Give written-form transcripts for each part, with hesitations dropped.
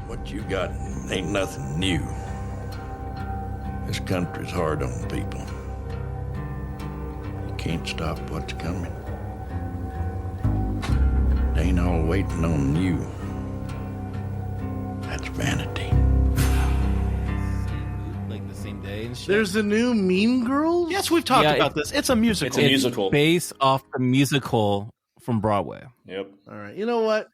What you got ain't nothing new. This country's hard on people. You can't stop what's coming. They ain't all waiting on you. That's vanity. Like the same day and shit. There's a new Mean Girls? Yes, we've talked about this. It's a musical. It's a musical. Based off the musical from Broadway. Yep. All right. You know what?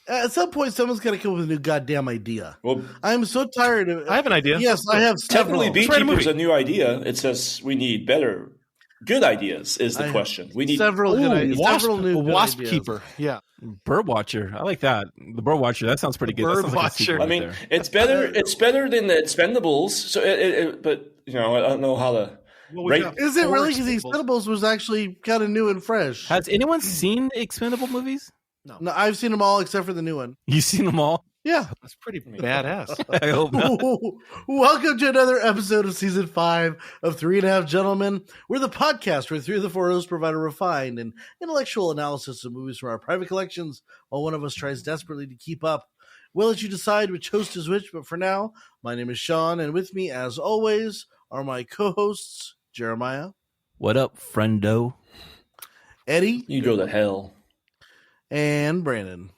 At some point, someone's got to come up with a new goddamn idea. Well, I'm so tired of it. I have an idea. Yes, I have technically, several. Beekeeper's a new idea. It says we need good ideas is the question. We need several good ideas. Several new good Wasp ideas. Keeper. Yeah. Birdwatcher. I like that. The Birdwatcher. That sounds pretty good. That sounds like a Birdwatcher. sequel I right mean, there. it's better. It's better than the Expendables. So, but I don't know how to. Right? Is it really? Because the Expendables was actually kind of new and fresh. Has anyone seen the Expendable movies? No, I've seen them all except for the new one. You seen them all? Yeah. That's pretty badass. I hope not. Welcome to another episode of Season 5 of 3.5 Gentlemen. We're the podcast where 3 of the 4 hosts provide a refined and intellectual analysis of movies from our private collections, while one of us tries desperately to keep up. We'll let you decide which host is which, but for now, my name is Sean, and with me, as always, are my co-hosts, Jeremiah. What up, friendo? Eddie. You go to hell. And Brandon.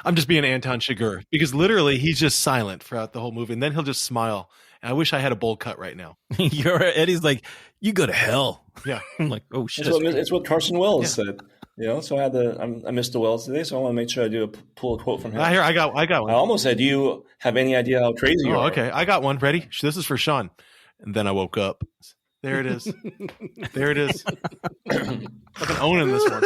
I'm just being Anton Chigurh because literally he's just silent throughout the whole movie, and then he'll just smile. And I wish I had a bowl cut right now. Eddie's like, you go to hell. Yeah. I'm like, oh shit. It's what Carson Wells said. So I missed the Wells today, so I want to make sure I pull a quote from him. Here, I got one. I almost said, do you have any idea how crazy you are? Okay. I got one. Ready? This is for Sean. And then I woke up. There it is. There it is. I've been owning this one.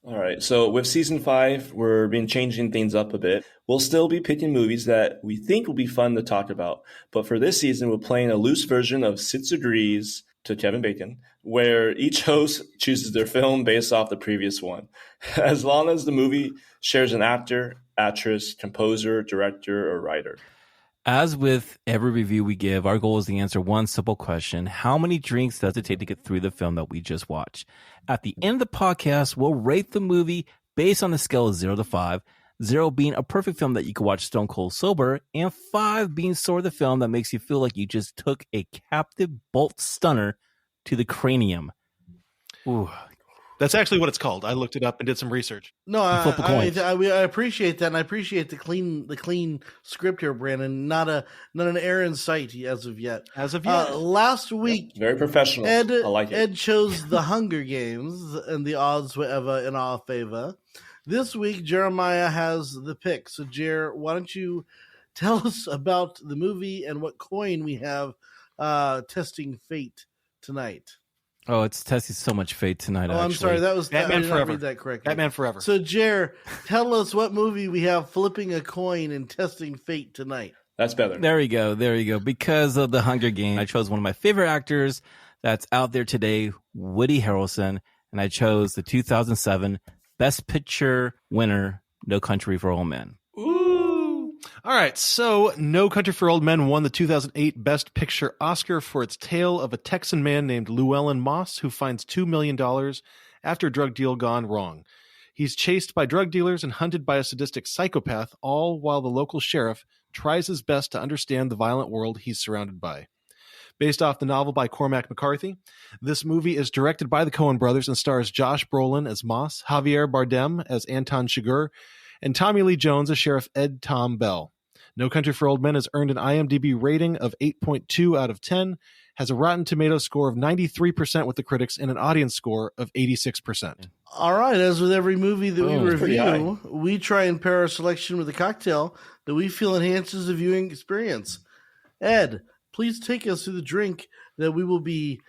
All right. So with season 5, we're been changing things up a bit. We'll still be picking movies that we think will be fun to talk about. But for this season, we're playing a loose version of 6 Degrees to Kevin Bacon, where each host chooses their film based off the previous one. As long as the movie shares an actor, actress, composer, director, or writer. As with every review we give, our goal is to answer one simple question. How many drinks does it take to get through the film that we just watched? At the end of the podcast, we'll rate the movie based on the scale of 0 to 5, 0 being a perfect film that you can watch stone cold sober, and 5 being sort of the film that makes you feel like you just took a captive bolt stunner to the cranium. Ooh. That's actually what it's called. I looked it up and did some research. No, Flip a coin. I appreciate that, and I appreciate the clean script here, Brandon. Not an error in sight as of yet. Last week, very professional. I like it. Ed chose the Hunger Games, and the odds were ever in our favor. This week, Jeremiah has the pick. So, Jer, why don't you tell us about the movie and what Coen we have testing fate tonight? Oh, it's testing so much fate tonight. I'm sorry. That was Batman I did Forever. not read that correctly. Batman Forever. So, Jer, tell us what movie we have flipping a coin and testing fate tonight. That's better. There you go. Because of the Hunger Games, I chose one of my favorite actors that's out there today, Woody Harrelson, and I chose the 2007 Best Picture winner, No Country for Old Men. All right, so No Country for Old Men won the 2008 Best Picture Oscar for its tale of a Texan man named Llewellyn Moss who finds $2 million after a drug deal gone wrong. He's chased by drug dealers and hunted by a sadistic psychopath, all while the local sheriff tries his best to understand the violent world he's surrounded by. Based off the novel by Cormac McCarthy, this movie is directed by the Coen brothers and stars Josh Brolin as Moss, Javier Bardem as Anton Chigurh, and Tommy Lee Jones as Sheriff Ed Tom Bell. No Country for Old Men has earned an IMDb rating of 8.2 out of 10, has a Rotten Tomatoes score of 93% with the critics, and an audience score of 86%. All right, as with every movie that we pretty high. review, we try and pair our selection with a cocktail that we feel enhances the viewing experience. Ed, please take us through the drink that we will be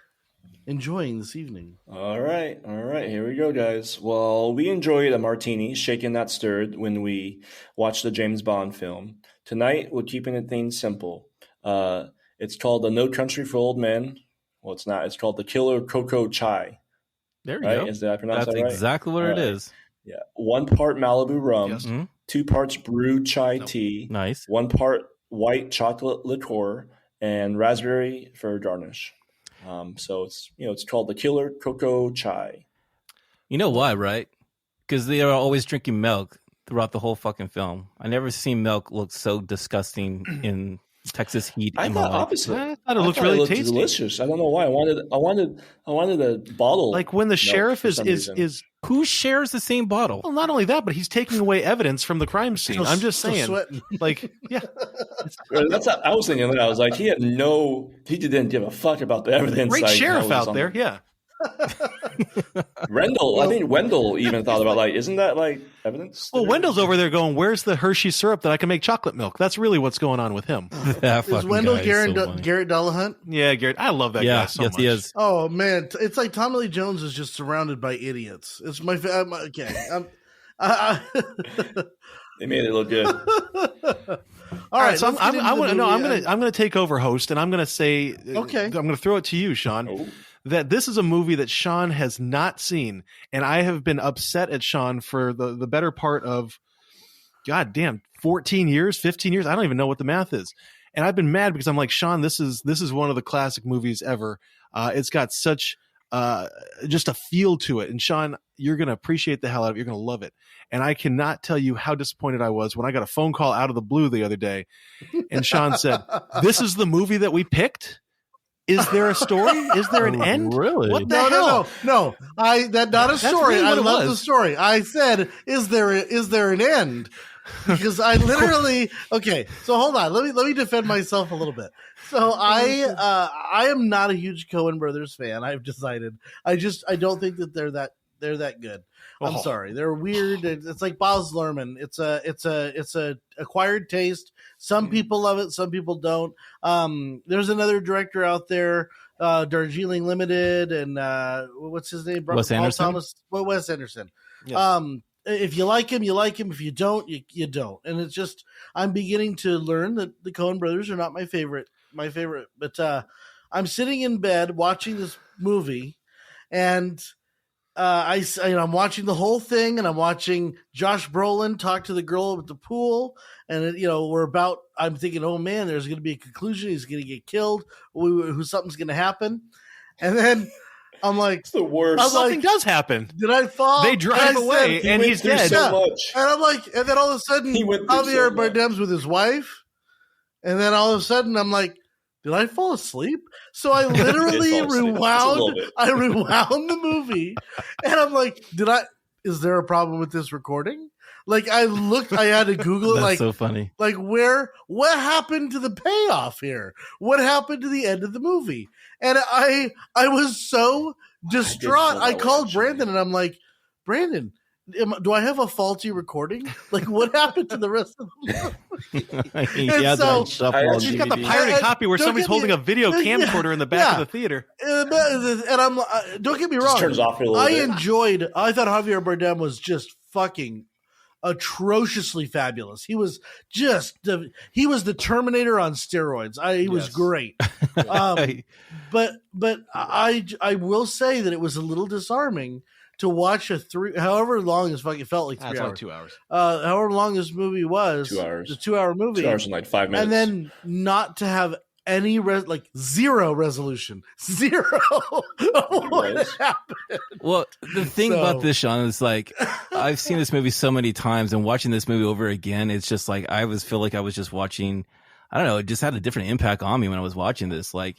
enjoying this evening. All right. Here we go, guys. Well, we enjoyed a martini, shaken not stirred, when we watched the James Bond film. Tonight, we're keeping things simple. It's called the No Country for Old Men. Well, it's not. It's called the Killer Coco Chai. There we Right? go. Did I pronounce That's that right? exactly what it is. Yeah. 1 part Malibu rum, Yes. 2 parts brewed chai tea, Nice. 1 part white chocolate liqueur, and raspberry for garnish. So it's called the Killer Coco Chai. You know why, right? Because they are always drinking milk. throughout the whole fucking film. I never seen milk look so disgusting in Texas heat. I in my thought life. opposite. I thought it looked really tasty. Delicious. I don't know why. I wanted a bottle. Like when the milk sheriff for some reason. is Who shares the same bottle? well, not only that, but he's taking away evidence from the crime scene. I'm just Still saying, sweating. like, yeah, That's how I was thinking. That I was like, he didn't give a fuck about the evidence. great like, sheriff that was out there. Yeah, I think Wendell even thought about like, isn't that like evidence? well, Wendell's over there going, "Where's the Hershey syrup that I can make chocolate milk?" That's really what's going on with him. That Is fucking Wendell guy is Garrett, so funny. Garrett Delahunt? Yeah, Garrett, I love that guy so yes, much. he is. Oh man, it's like Tommy Lee Jones is just surrounded by idiots. It's my okay. They made it look good. All right, so let's get into the I'm movie. gonna take over host, and I'm gonna say, Okay. I'm gonna throw it to you, Sean. Oh. That this is a movie that Sean has not seen, and I have been upset at Sean for the better part of, goddamn, 14 years, 15 years. I don't even know what the math is, and I've been mad because I'm like, Sean, this is one of the classic movies ever. It's got such just a feel to it, and Sean, you're gonna appreciate the hell out of it. You're gonna love it, and I cannot tell you how disappointed I was when I got a phone call out of the blue the other day, and Sean said, "This is the movie that we picked." Is there a story? Is there an end? Really? What the hell? No. That's not a story. really what I it love was. the story. I said, is there an end? Because I literally okay. So hold on. Let me defend myself a little bit. So I am not a huge Coen Brothers fan. I've decided. I don't think that they're that good. I'm Oh. sorry. They're weird. It's like Baz Luhrmann. It's a acquired taste. Some people love it. Some people don't. There's another director out there, Darjeeling Limited, and what's his name? Wes Anderson? Wes Anderson. Yes. If you like him, you like him. If you don't, you don't. And it's just I'm beginning to learn that the Coen Brothers are not my favorite. But I'm sitting in bed watching this movie, and I'm watching the whole thing, and I'm watching Josh Brolin talk to the girl at the pool, and I'm thinking, oh man, there's going to be a conclusion. He's going to get killed. Something's going to happen, and then I'm like, It's the worst. I'm like, Something does happen. did I fall? They drive And I away, said- and he's dead. so much. and I'm like, and then all of a sudden, He went through Javier so much. Bardem's with his wife, and then all of a sudden, I'm like, did I fall asleep? So I literally fall asleep. Just a little bit. I rewound the movie, and I'm like, is there a problem with this recording? Like I had to Google it, That's like, so funny. like what happened to the payoff here? What happened to the end of the movie? And I was so distraught. feel I that way, called actually. Brandon and I'm like, Brandon, do I have a faulty recording? Like what happened to the rest of the movie? Yeah, so- that shuffle I on actually She's got the DVD. pirated I- copy where don't somebody's get me- holding a video yeah, camcorder in the back yeah. of the theater. And I'm don't get me wrong. turns off a little I bit. I thought Javier Bardem was just fucking atrociously fabulous. He was the Terminator on steroids. He was Yes. great. But I will say that it was a little disarming to watch however long this fucking felt like 3 That's hours. like 2 hours. However long this movie was, 2 hours. the 2 hour movie, 2 hours and like 5 minutes. and then not to have any zero resolution, zero. What was. happened? Well, the thing So- about this, Sean, is like I've seen this movie so many times, and watching this movie over again, it's just like I feel like I was just watching. I don't know. It just had a different impact on me when I was watching this. Like,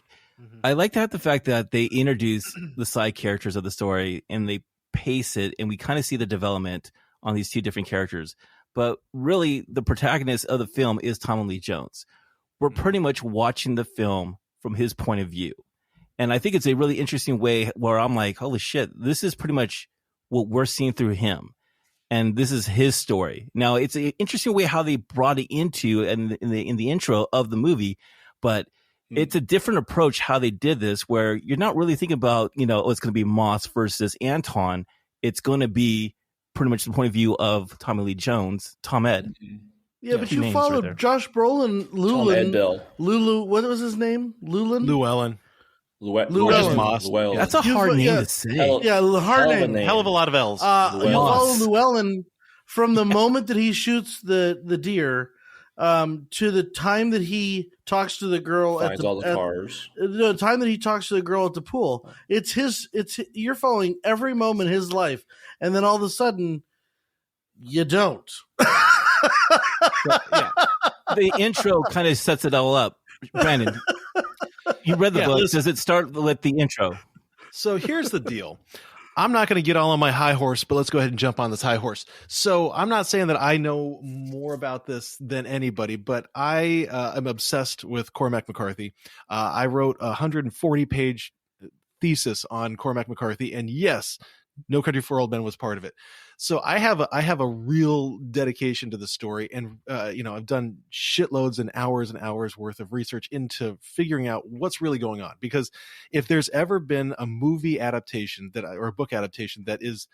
I like the fact that they introduce the side characters of the story and they pace it, and we kind of see the development on these two different characters. But really, the protagonist of the film is Tommy Lee Jones. We're pretty much watching the film from his point of view. And I think it's a really interesting way where I'm like, holy shit, this is pretty much what we're seeing through him. And this is his story. Now, it's an interesting way how they brought it into in the intro of the movie, but it's a different approach how they did this, where you're not really thinking about, it's going to be Moss versus Anton. It's going to be pretty much the point of view of Tommy Lee Jones, Tom Ed. Yeah, but two you names followed right there. Josh Brolin, Tom Ed Bell. Lulu. What was his name? Llewellyn. Llewellyn. Llewellyn. Moss. Llewellyn. That's a You- hard name yeah. to say. Yeah, hard Hell of a name. name. Hell of a lot of L's. You Llewellyn. follow Llewellyn from the moment that he shoots the deer to the time that he talks to the girl Finds all the cars. the time that he talks to the girl at the pool. You're following every moment of his life, and then all of a sudden You don't. Yeah. The intro kind of sets it all up. Brandon, you read the book. Listen. Does it start with the intro? So here's the deal. I'm not going to get all on my high horse, but let's go ahead and jump on this high horse. So I'm not saying that I know more about this than anybody, but I am obsessed with Cormac McCarthy. I wrote a 140-page thesis on Cormac McCarthy, and yes, No Country for Old Men was part of it. So I have a real dedication to the story, and I've done shitloads and hours worth of research into figuring out what's really going on. Because if there's ever been a movie adaptation or a book adaptation that is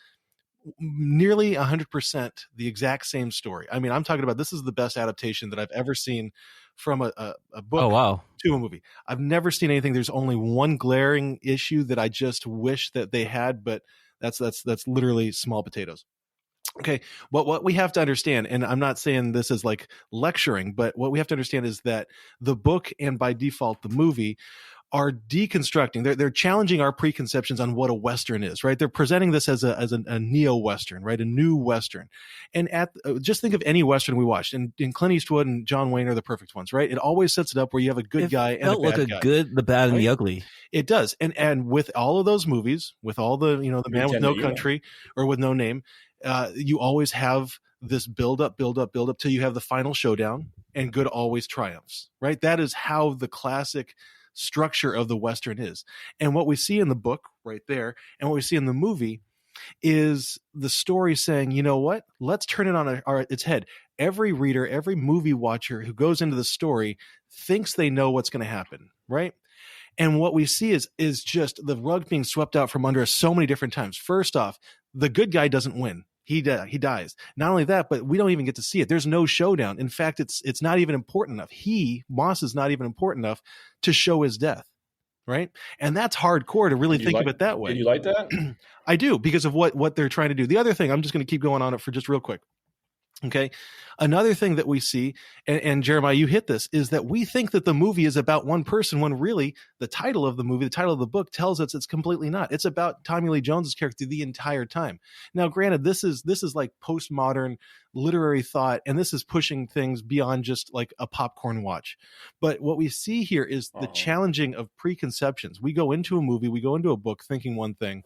nearly 100% the exact same story, I mean, I'm talking about this is the best adaptation that I've ever seen from a book to a movie. I've never seen anything. There's only one glaring issue that I just wish that they had, but that's literally small potatoes. Okay, what we have to understand, and I'm not saying this is like lecturing, but what we have to understand is that the book and by default the movie are deconstructing. They're challenging our preconceptions on what a Western is, right? They're presenting this as a neo-Western, right? A new Western. And just think of any Western we watched, and Clint Eastwood and John Wayne are the perfect ones, right? It always sets it up where you have a good guy and a bad guy. It felt like a good, the bad, and the ugly. It does. And with all of those movies, with all the, the Man with No Country or with No Name, you always have this build up till you have the final showdown, and good always triumphs, right? That is how the classic structure of the Western is. And what we see in the book right there, and what we see in the movie, is the story saying, you know what? Let's turn it on its head. Every reader, every movie watcher who goes into the story thinks they know what's going to happen, right? And what we see is just the rug being swept out from under us so many different times. First off, the good guy doesn't win. He dies. Not only that, but we don't even get to see it. There's no showdown. In fact, it's not even important enough. Moss is not even important enough to show his death, right? And that's hardcore to really think of it that way. Did you like that? I do, because of what they're trying to do. The other thing, I'm just going to keep going on it for just real quick. Okay. Another thing that we see, and Jeremiah, you hit this, is that we think that the movie is about one person when really the title of the movie, the title of the book tells us it's completely not. It's about Tommy Lee Jones's character the entire time. Now, granted, this is like postmodern literary thought, and this is pushing things beyond just like a popcorn watch. But what we see here is the challenging of preconceptions. We go into a movie, we go into a book thinking one thing,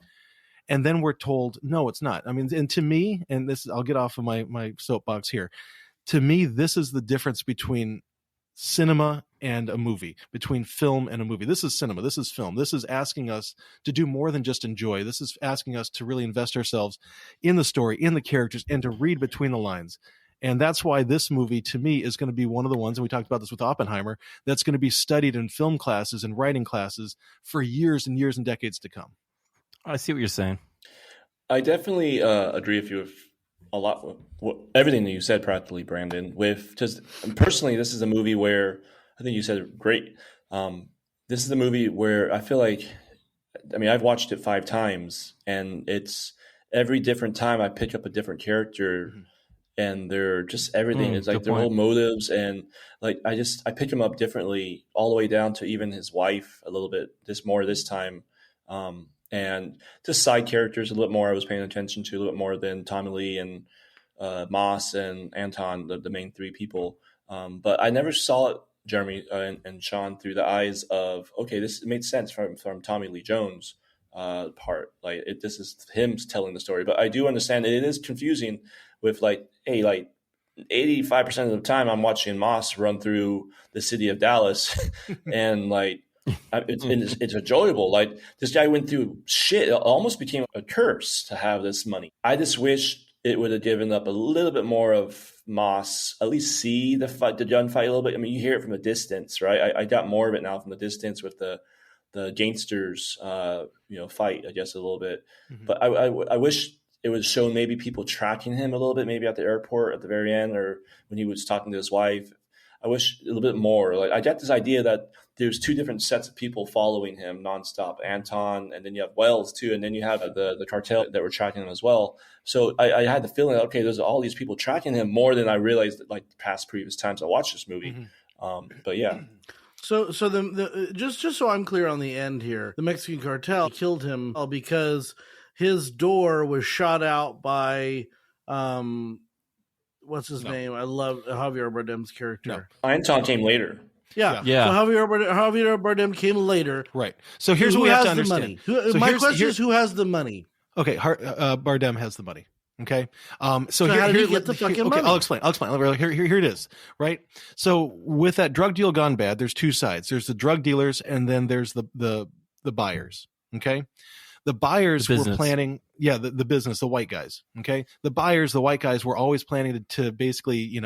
and then we're told, no, it's not. I mean, and to me, and this, I'll get off of my soapbox here. To me, this is the difference between cinema and a movie, between film and a movie. This is cinema. This is film. This is asking us to do more than just enjoy. This is asking us to really invest ourselves in the story, in the characters, and to read between the lines. And that's why this movie, to me, is going to be one of the ones, and we talked about this with Oppenheimer, that's going to be studied in film classes and writing classes for years and years and decades to come. I see what you're saying. I definitely agree with you with a lot, everything that you said practically, Brandon. With just personally, this is a movie where I think you said it great. This is a movie where I feel like, I mean, I've watched it 5 times, and it's every different time I pick up a different character, and they're just everything. It's like their whole motives, and like I pick them up differently, all the way down to even his wife a little bit this time. And just side characters a little bit more I was paying attention to a little bit more than Tommy Lee and Moss and Anton, the main 3 people. But I never saw it, Jeremy and Sean, through the eyes of, okay, this made sense from Tommy Lee Jones' part. Like this is him telling the story. But I do understand it is confusing with like, hey, like 85% of the time I'm watching Moss run through the city of Dallas and like, it's enjoyable. Like this guy went through shit. It almost became a curse to have this money. I just wish it would have given up a little bit more of Moss, at least see the gunfight a little bit. I mean, you hear it from a distance, right? I got more of it now from the distance with the gangsters, fight, I guess, a little bit. Mm-hmm. But I wish it was shown maybe people tracking him a little bit, maybe at the airport at the very end, or when he was talking to his wife. I wish a little bit more. Like I got this idea that there's 2 different sets of people following him nonstop. Anton, and then you have Wells too, and then you have the cartel that were tracking him as well. So I had the feeling that, okay, there's all these people tracking him more than I realized that, like previous times I watched this movie. Mm-hmm. But yeah. So the just so I'm clear on the end here, the Mexican cartel killed him because his door was shot out by what's his No. name? I love Javier Bardem's character. Anton came later. Yeah. Yeah. So Javier Bardem came later. Right. So here's Who what we have has to the understand. money? So My here's- question is, who has the money? Okay, Bardem has the money. Okay, so how did he here, get the fucking okay, money? I'll explain. Here it is. Right. So with that drug deal gone bad, there's two sides. There's the drug dealers, and then there's the buyers. Okay, the buyers The were business. planning. Yeah, the business, the white guys. Okay, the buyers, the white guys, were always planning to basically,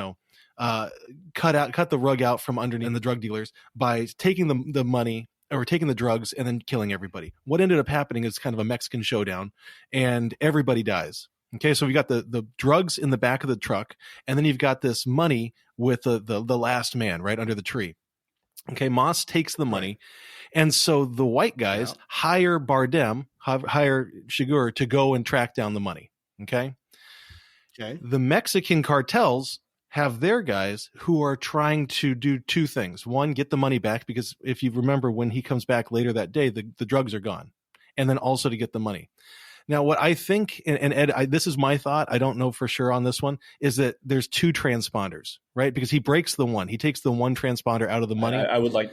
cut the rug out from underneath the drug dealers by taking the money or taking the drugs and then killing everybody. What ended up happening is kind of a Mexican showdown, and everybody dies. Okay, so we got the drugs in the back of the truck, and then you've got this money with the last man right under the tree. Okay, Moss takes the money, and so the white guys hire Bardem, hire Shigur to go and track down the money. Okay, the Mexican cartels have their guys who are trying to do two things. One, get the money back, because if you remember, when he comes back later that day, the drugs are gone, and then also to get the money. Now, what I think, and Ed, this is my thought, I don't know for sure on this one, is that there's two transponders, right? Because he breaks the one. He takes the one transponder out of the money. I would like...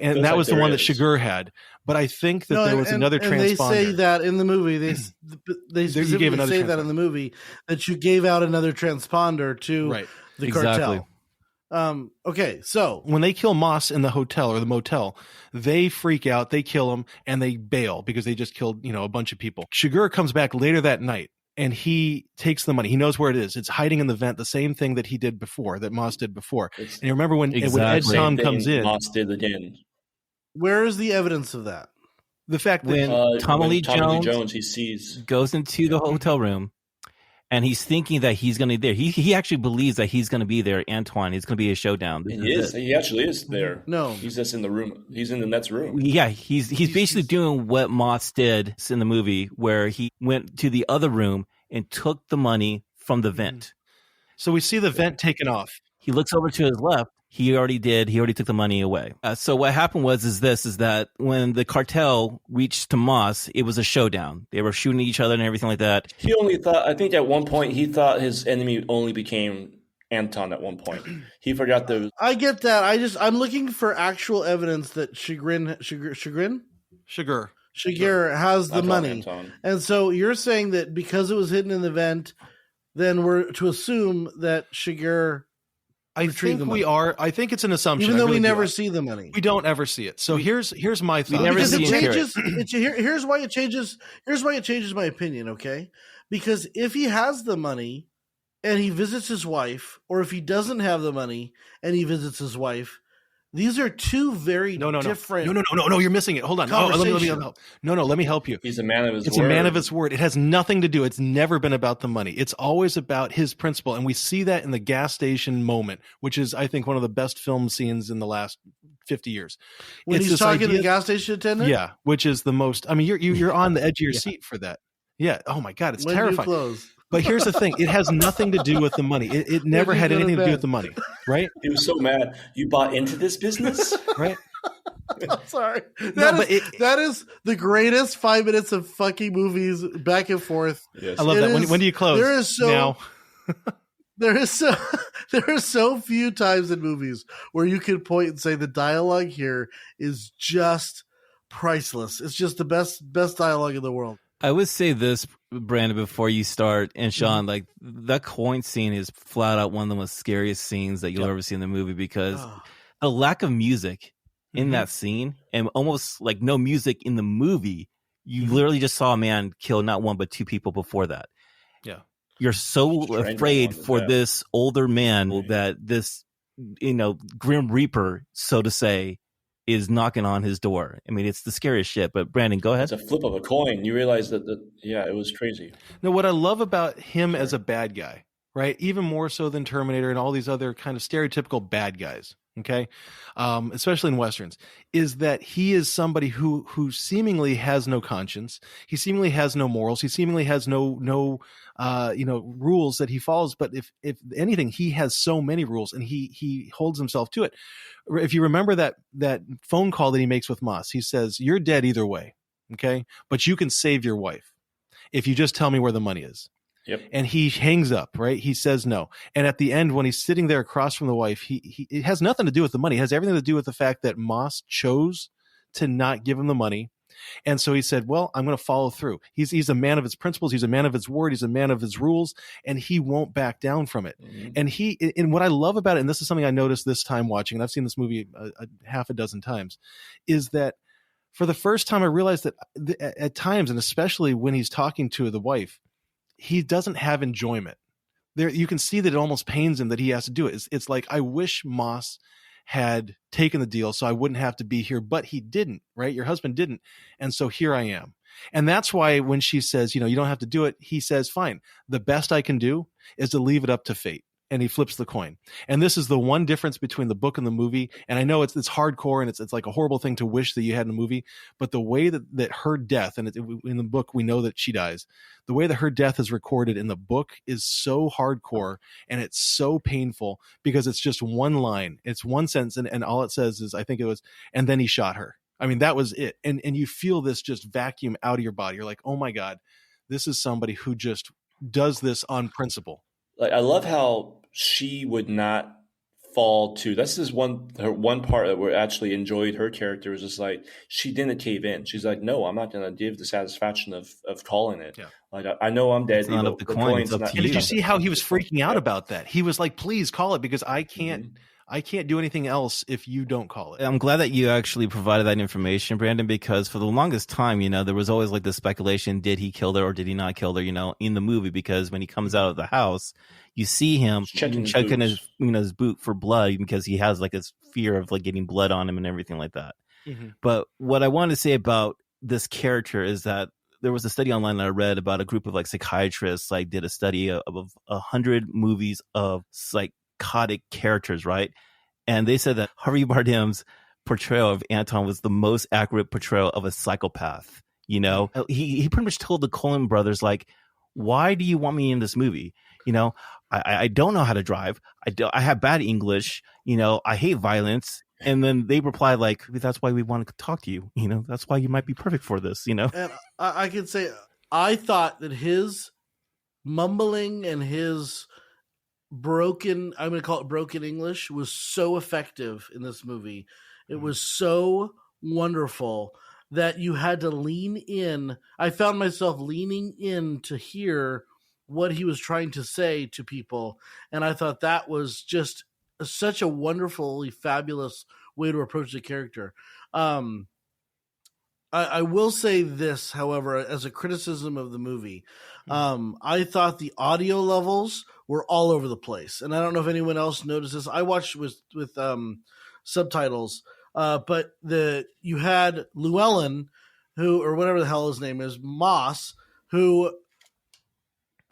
And that was the one that Shigur had. But I think that there was another transponder. And they say that in the movie. They specifically say that in the movie, that you gave out another transponder to the cartel. Okay, so when they kill Moss in the hotel or the motel, they freak out, they kill him, and they bail because they just killed, a bunch of people. Shigur comes back later that night, and he takes the money. He knows where it is. It's hiding in the vent, the same thing that he did before, that Moss did before. And you remember when Ed Town comes in, Moss did again. Where is the evidence of that? The fact that when Tommy Lee Jones he sees goes into the hotel room, and he's thinking that he's going to be there. He actually believes that he's going to be there, Antoine. It's going to be a showdown. He actually is there. No. He's just in the room. He's in the next room. Yeah, he's basically doing what Moss did in the movie, where he went to the other room and took the money from the vent. So we see the vent taken off. He looks over to his left. He already took the money away. So what happened is that when the cartel reached to Moss, it was a showdown. They were shooting each other and everything like that. He only thought, I think at one point, he thought his enemy only became Anton at one point. He forgot the... I get that. I'm looking for actual evidence that Shigur has the money. Anton. And so you're saying that because it was hidden in the vent, then we're to assume that Shigur... I think we are. I think it's an assumption. Even though we never see the money. We don't ever see it. So here's my thought. Because it changes. Here's why it changes. Here's why it changes my opinion. Okay, because if he has the money and he visits his wife, or if he doesn't have the money and he visits his wife, these are two very different. No, you're missing it. Hold on. Let me help you. He's a man of his word. It's a man of his word. It has nothing to do. It's never been about the money. It's always about his principle. And we see that in the gas station moment, which is, I think, one of the best film scenes in the last 50 years. When he's talking to the gas station attendant? Yeah, which is the most, I mean, you're on the edge of your seat for that. Yeah. Oh my God. It's terrifying. But here's the thing. It has nothing to do with the money. It never had anything to do with the money, right? He was so mad. You bought into this business? Right? I'm sorry. That is the greatest 5 minutes of fucking movies back and forth. Yes. I love that. When do you close? There are so few times in movies where you can point and say the dialogue here is just priceless. It's just the best dialogue in the world. I would say this, Brandon, before you start, and Sean, like that Coen scene is flat out one of the most scariest scenes that you'll ever see in the movie, because the lack of music in that scene, and almost like no music in the movie, you literally just saw a man kill not one but two people before that. Yeah, you're so afraid for this older man that this, Grim Reaper, so to say, is knocking on his door. I mean, it's the scariest shit. But Brandon, go ahead. It's a flip of a coin. You realize that it was crazy. Now, what I love about him as a bad guy, right, even more so than Terminator and all these other kind of stereotypical bad guys, okay, especially in Westerns, is that he is somebody who seemingly has no conscience. He seemingly has no morals. He seemingly has no rules that he follows. But if anything, he has so many rules, and he holds himself to it. If you remember that phone call that he makes with Moss, he says, "You're dead either way, okay? But you can save your wife if you just tell me where the money is." Yep. And he hangs up, right? He says no. And at the end, when he's sitting there across from the wife, it has nothing to do with the money. It has everything to do with the fact that Moss chose to not give him the money. And so he said, well, I'm going to follow through. He's a man of his principles. He's a man of his word. He's a man of his rules, and he won't back down from it. Mm-hmm. And what I love about it, and this is something I noticed this time watching, and I've seen this movie a half a dozen times, is that for the first time I realized that at times, and especially when he's talking to the wife, he doesn't have enjoyment. There, you can see that it almost pains him that he has to do it. It's like, I wish Moss had taken the deal so I wouldn't have to be here, but he didn't, right? Your husband didn't. And so here I am. And that's why when she says, you don't have to do it, he says, fine, the best I can do is to leave it up to fate. And he flips the coin. And this is the one difference between the book and the movie. And I know it's hardcore, and it's like a horrible thing to wish that you had in a movie, but the way that her death, and in the book we know that she dies, the way that her death is recorded in the book is so hardcore, and it's so painful because it's just one line, it's one sentence, and all it says is, I think it was, and then he shot her. I mean, that was it. And you feel this just vacuum out of your body. You're like, oh my God, this is somebody who just does this on principle. Like, I love how she would not fall to. This is one part that we actually enjoyed. Her character was just like, she didn't cave in. She's like, no, I'm not going to give the satisfaction of calling it. Yeah. Like, I know I'm dead. It's not up the coin. It's up to you. And did you see how he was freaking out about that? He was like, please call it, because I can't. Mm-hmm. I can't do anything else if you don't call it. I'm glad that you actually provided that information, Brandon, because for the longest time, there was always like the speculation, did he kill her or did he not kill her, in the movie, because when he comes out of the house, you see him checking his boot for blood because he has like this fear of like getting blood on him and everything like that. Mm-hmm. But what I wanted to say about this character is that there was a study online that I read about a group of like psychiatrists, like did a study of 100 movies of psychotic characters, right? And they said that Javier Bardem's portrayal of Anton was the most accurate portrayal of a psychopath. He pretty much told the Coen brothers, like, why do you want me in this movie? I don't know how to drive. I have bad English. I hate violence. And then they replied, like, that's why we want to talk to you. That's why you might be perfect for this. And I can say, I thought that his mumbling and his broken, I'm going to call it broken English, was so effective in this movie. It was so wonderful that you had to lean in. I found myself leaning in to hear what he was trying to say to people. And I thought that was just such a wonderfully fabulous way to approach the character. I will say this, however, as a criticism of the movie, I thought the audio levels were all over the place. And I don't know if anyone else noticed this. I watched with subtitles, but you had Llewellyn, who, or whatever the hell his name is, Moss, who,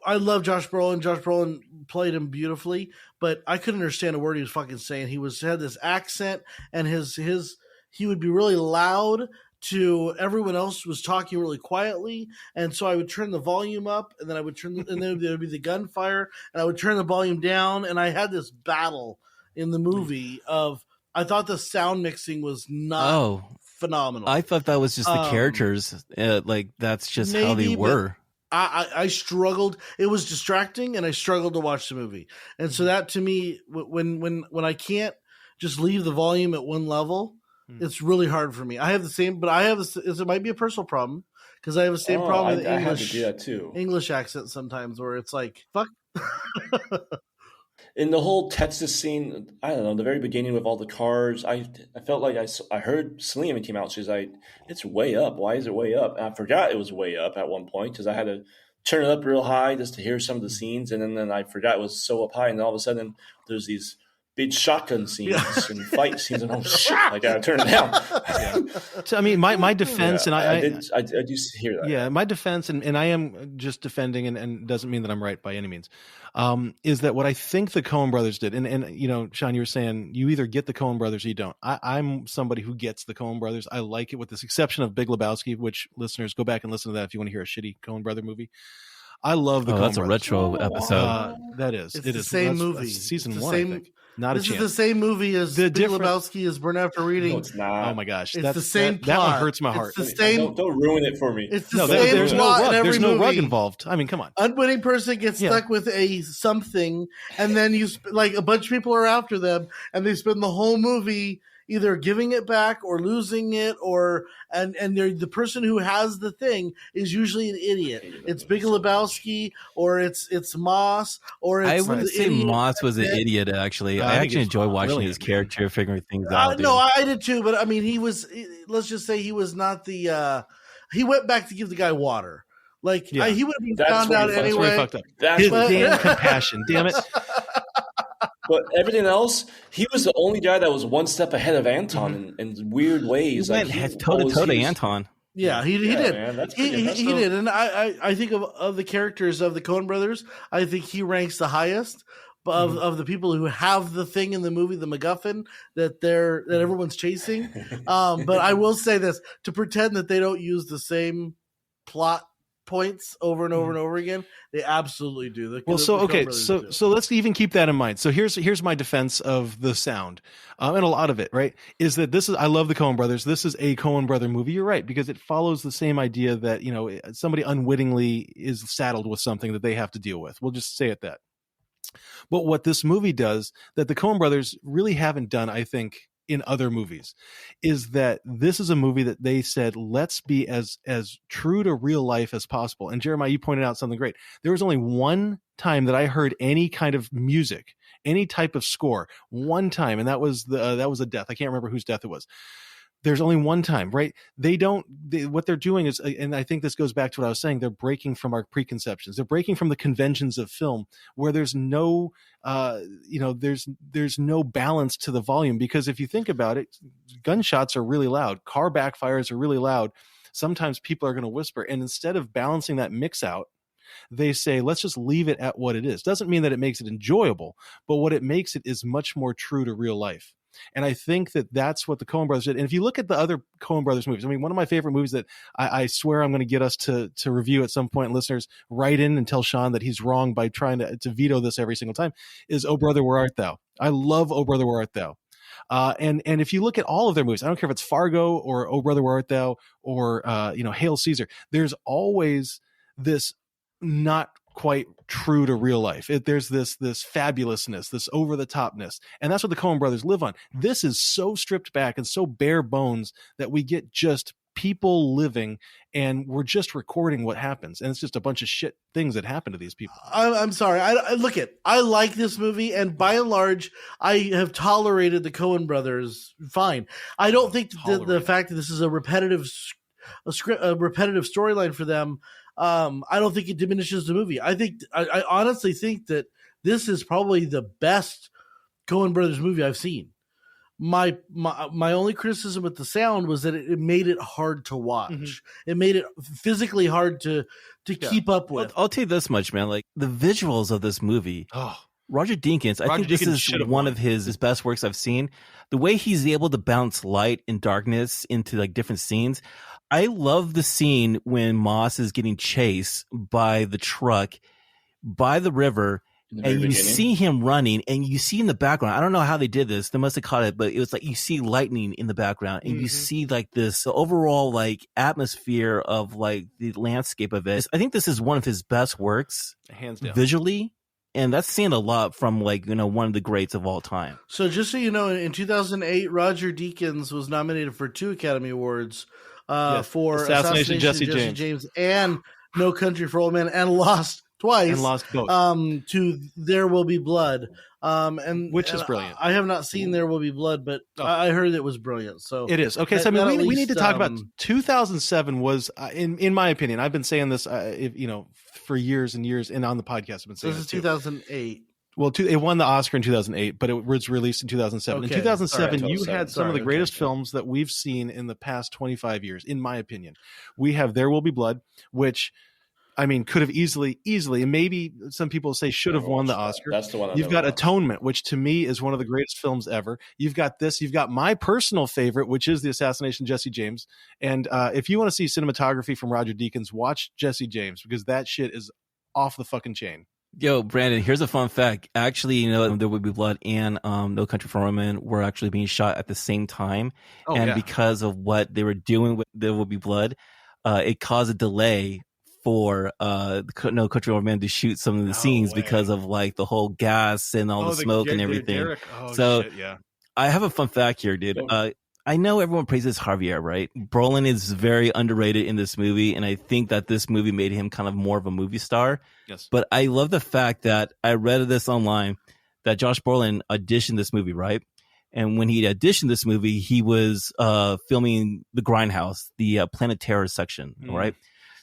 I love Josh Brolin. Josh Brolin played him beautifully, but I couldn't understand a word he was fucking saying. He had this accent, and he would be really loud to everyone else was talking really quietly, and so I would turn the volume up, and then I would and then there would be the gunfire, and I would turn the volume down, and I had this battle in the movie of, I thought the sound mixing was not phenomenal. I thought that was just the characters, like that's just how they were. I struggled. It was distracting, and I struggled to watch the movie. And so that, to me, when I can't just leave the volume at one level, it's really hard for me. I have the same, but it might be a personal problem, because I have the same problem with English. I have to do that too. English accent sometimes, where it's like, fuck. In the whole Texas scene, I don't know, the very beginning with all the cars, I felt like I heard Celine came out. She's like, it's way up. Why is it way up? And I forgot it was way up at one point, because I had to turn it up real high just to hear some of the scenes. And then I forgot it was so up high. And then all of a sudden, there's these big shotgun scenes and fight scenes, and shit, I gotta turn it down. So I mean, my defense, and I do hear that. Yeah, my defense, and I am just defending, and doesn't mean that I'm right by any means. Is that what I think the Coen brothers did? And Sean, you were saying you either get the Coen brothers or you don't. I'm somebody who gets the Coen brothers. I like it, with this exception of Big Lebowski, which, listeners, go back and listen to that if you want to hear a shitty Coen brother movie. I love the Coen that's brothers. A retro episode. That is. It's the same movie. Season it's one, I think. Not this a chance. is the same movie as The Big different- Lebowski is Burn After Reading. No, it's not. Oh my gosh, It's the same that one plot. hurts my heart. It's the same. Don't ruin it for me. It's the No, same there's no plot rug. in every There's no rug movie. involved. I mean, come on. Unwitting person gets Yeah. stuck with a something, and then like a bunch of people are after them, and they spend the whole movie either giving it back or losing it, and the person who has the thing is usually an idiot. It's Big Lebowski, or it's Moss, or it's I wouldn't the say idiot Moss was an that- idiot. Actually, I I think actually he's enjoy watching brilliant, his character figuring things No, out. dude. I did too, but I mean, he was. Let's just say he was not the. He went back to give the guy water. Like Yeah. he would have been That's found where out he fucked- That's where he anyway. fucked up. That's His what- damn compassion. Damn it. But everything else, he was the only guy that was one step ahead of Anton in weird He ways. went toe to toe to Anton. Yeah, he Yeah, did. man, that's He pretty impressive. did, and I think of the characters of the Coen brothers, I think he ranks the highest of the people who have the thing in the movie, the MacGuffin that everyone's chasing. But I will say this: to pretend that they don't use the same plot points over and over and over again, they absolutely do. Well, so the Coen okay, brothers so do. so let's even keep that in mind. So here's my defense of the sound, and a lot of it, right, is that I love the Coen brothers. This is a Coen brother movie. You're right, because it follows the same idea that somebody unwittingly is saddled with something that they have to deal with. We'll just say it that. But what this movie does that the Coen brothers really haven't done, I think, in other movies, is that this is a movie that they said, let's be as true to real life as possible. And Jeremiah, you pointed out something great. There was only one time that I heard any kind of music, any type of score, one time, and that was a death. I can't remember whose death it was. There's only one time, right? What they're doing is, and I think this goes back to what I was saying, they're breaking from our preconceptions. They're breaking from the conventions of film where there's no, there's no balance to the volume. Because if you think about it, gunshots are really loud. Car backfires are really loud. Sometimes people are going to whisper. And instead of balancing that mix out, they say, let's just leave it at what it is. Doesn't mean that it makes it enjoyable, but what it makes it is much more true to real life. And I think that that's what the Coen brothers did. And if you look at the other Coen brothers movies, I mean, one of my favorite movies that I swear I'm going to get us to review at some point, listeners, write in and tell Sean that he's wrong by trying to veto this every single time, is Oh Brother, Where Art Thou? I love Oh Brother, Where Art Thou? And if you look at all of their movies, I don't care if it's Fargo or Oh Brother, Where Art Thou or Hail Caesar, there's always this not quite true to real life. There's this fabulousness, this over the topness, and that's what the Coen brothers live on. This is so stripped back and so bare bones that we get just people living, and we're just recording what happens, and it's just a bunch of shit things that happen to these people. I'm sorry. I like this movie, and by and large, I have tolerated the Coen brothers fine. I don't think the fact that this is a repetitive storyline for them, I don't think it diminishes the movie. I honestly think that this is probably the best Coen brothers movie I've seen. My only criticism with the sound was that it made it hard to watch. Mm-hmm. It made it physically hard to keep up with. I'll tell you this much, man. Like the visuals of this movie. Oh, Roger Deakins, I think this is one of his best works I've seen. The way he's able to bounce light and darkness into like different scenes. I love the scene when Moss is getting chased by the truck by the river, and you see him running, and you see in the background, I don't know how they did this. They must have caught it, but it was like you see lightning in the background, and you see like this overall like atmosphere of like the landscape of it. I think this is one of his best works, hands down, visually. And that's saying a lot from like, one of the greats of all time. So just so you know, in 2008, Roger Deakins was nominated for 2 Academy Awards for Assassination Jesse James and No Country for Old Men, and lost twice. And lost both. To There Will Be Blood. Which is brilliant. I have not seen There Will Be Blood, but I heard it was brilliant. So it is. Okay, so I mean, we need to talk about 2007 was, in my opinion, I've been saying this, for years and years, and on the podcast I've been saying this is 2008. Well, it won the Oscar in 2008, but it was released in 2007. Okay. In 2007, Right, you had some of the greatest films that we've seen in the past 25 years, in my opinion. We have There Will Be Blood, which, I mean, could have easily, and maybe some people say should have won the Oscar. That's the one. You've got Atonement, which to me is one of the greatest films ever. You've got this. You've got my personal favorite, which is The Assassination of Jesse James. And if you want to see cinematography from Roger Deakins, watch Jesse James, because that shit is off the fucking chain. Yo, Brandon, here's a fun fact. Actually, There Will Be Blood and No Country for Old Men were actually being shot at the same time. Oh, and yeah. because of what they were doing with There Will Be Blood, it caused a delay for No Country for Old Men to shoot some of the scenes way. because of like the whole gas and all the smoke and everything. Derek. Oh, So shit, yeah. I have a fun fact here, dude. Oh. I know everyone praises Javier, right? Brolin is very underrated in this movie, and I think that this movie made him kind of more of a movie star. Yes. But I love the fact that I read this online that Josh Brolin auditioned this movie, right? And when he auditioned this movie, he was filming the Grindhouse, the Planet Terror section, right?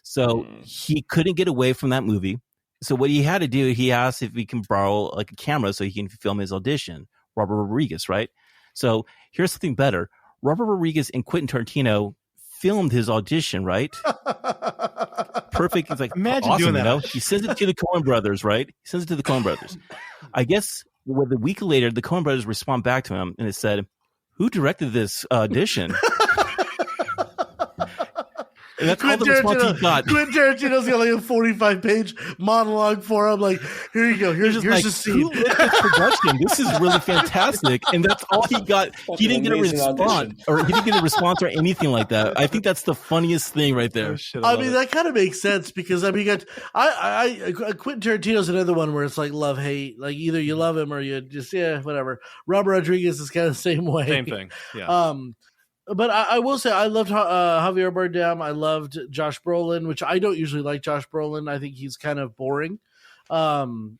So he couldn't get away from that movie. So what he had to do, he asked if he can borrow like a camera so he can film his audition. Robert Rodriguez, right? So here's something better. Robert Rodriguez and Quentin Tarantino filmed his audition, right? Perfect. It's like, imagine awesome, doing that. He sends it to the Coen brothers, right? He sends it to the Coen brothers. I guess a week later, the Coen brothers respond back to him and it said, "Who directed this audition?" And that's all the response he got. Quentin Tarantino's got like a 45-page monologue for him. Like, here you go. Here's like, the scene. Who lit this production? This is really fantastic. And that's all he got. He didn't get a response, or he didn't get a response or anything like that. I think that's the funniest thing right there. I mean, that kind of makes sense because Quentin Tarantino's another one where it's like love hate. Like either you love him or you just whatever. Robert Rodriguez is kind of the same way. Same thing. Yeah. But I will say I loved Javier Bardem. I loved Josh Brolin, which I don't usually like Josh Brolin. I think he's kind of boring. In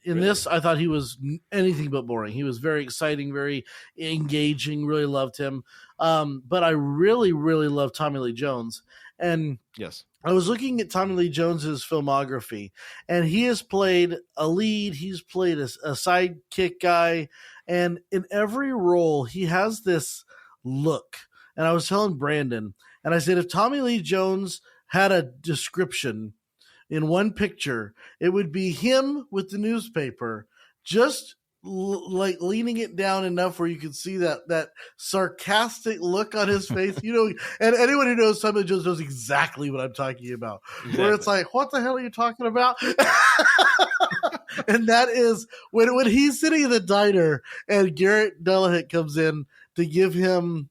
this, I thought he was anything but boring. He was very exciting, very engaging. Really loved him. But I really, really love Tommy Lee Jones. And yes, I was looking at Tommy Lee Jones's filmography, and he has played a lead. He's played a sidekick guy, and in every role, he has this look. And I was telling Brandon, and I said, if Tommy Lee Jones had a description in one picture, it would be him with the newspaper, just like leaning it down enough where you could see that sarcastic look on his face, and anyone who knows Tommy Lee Jones knows exactly what I'm talking about. Exactly. Where it's like, what the hell are you talking about? And that is when he's sitting in the diner and Garrett Delahunt comes in to give him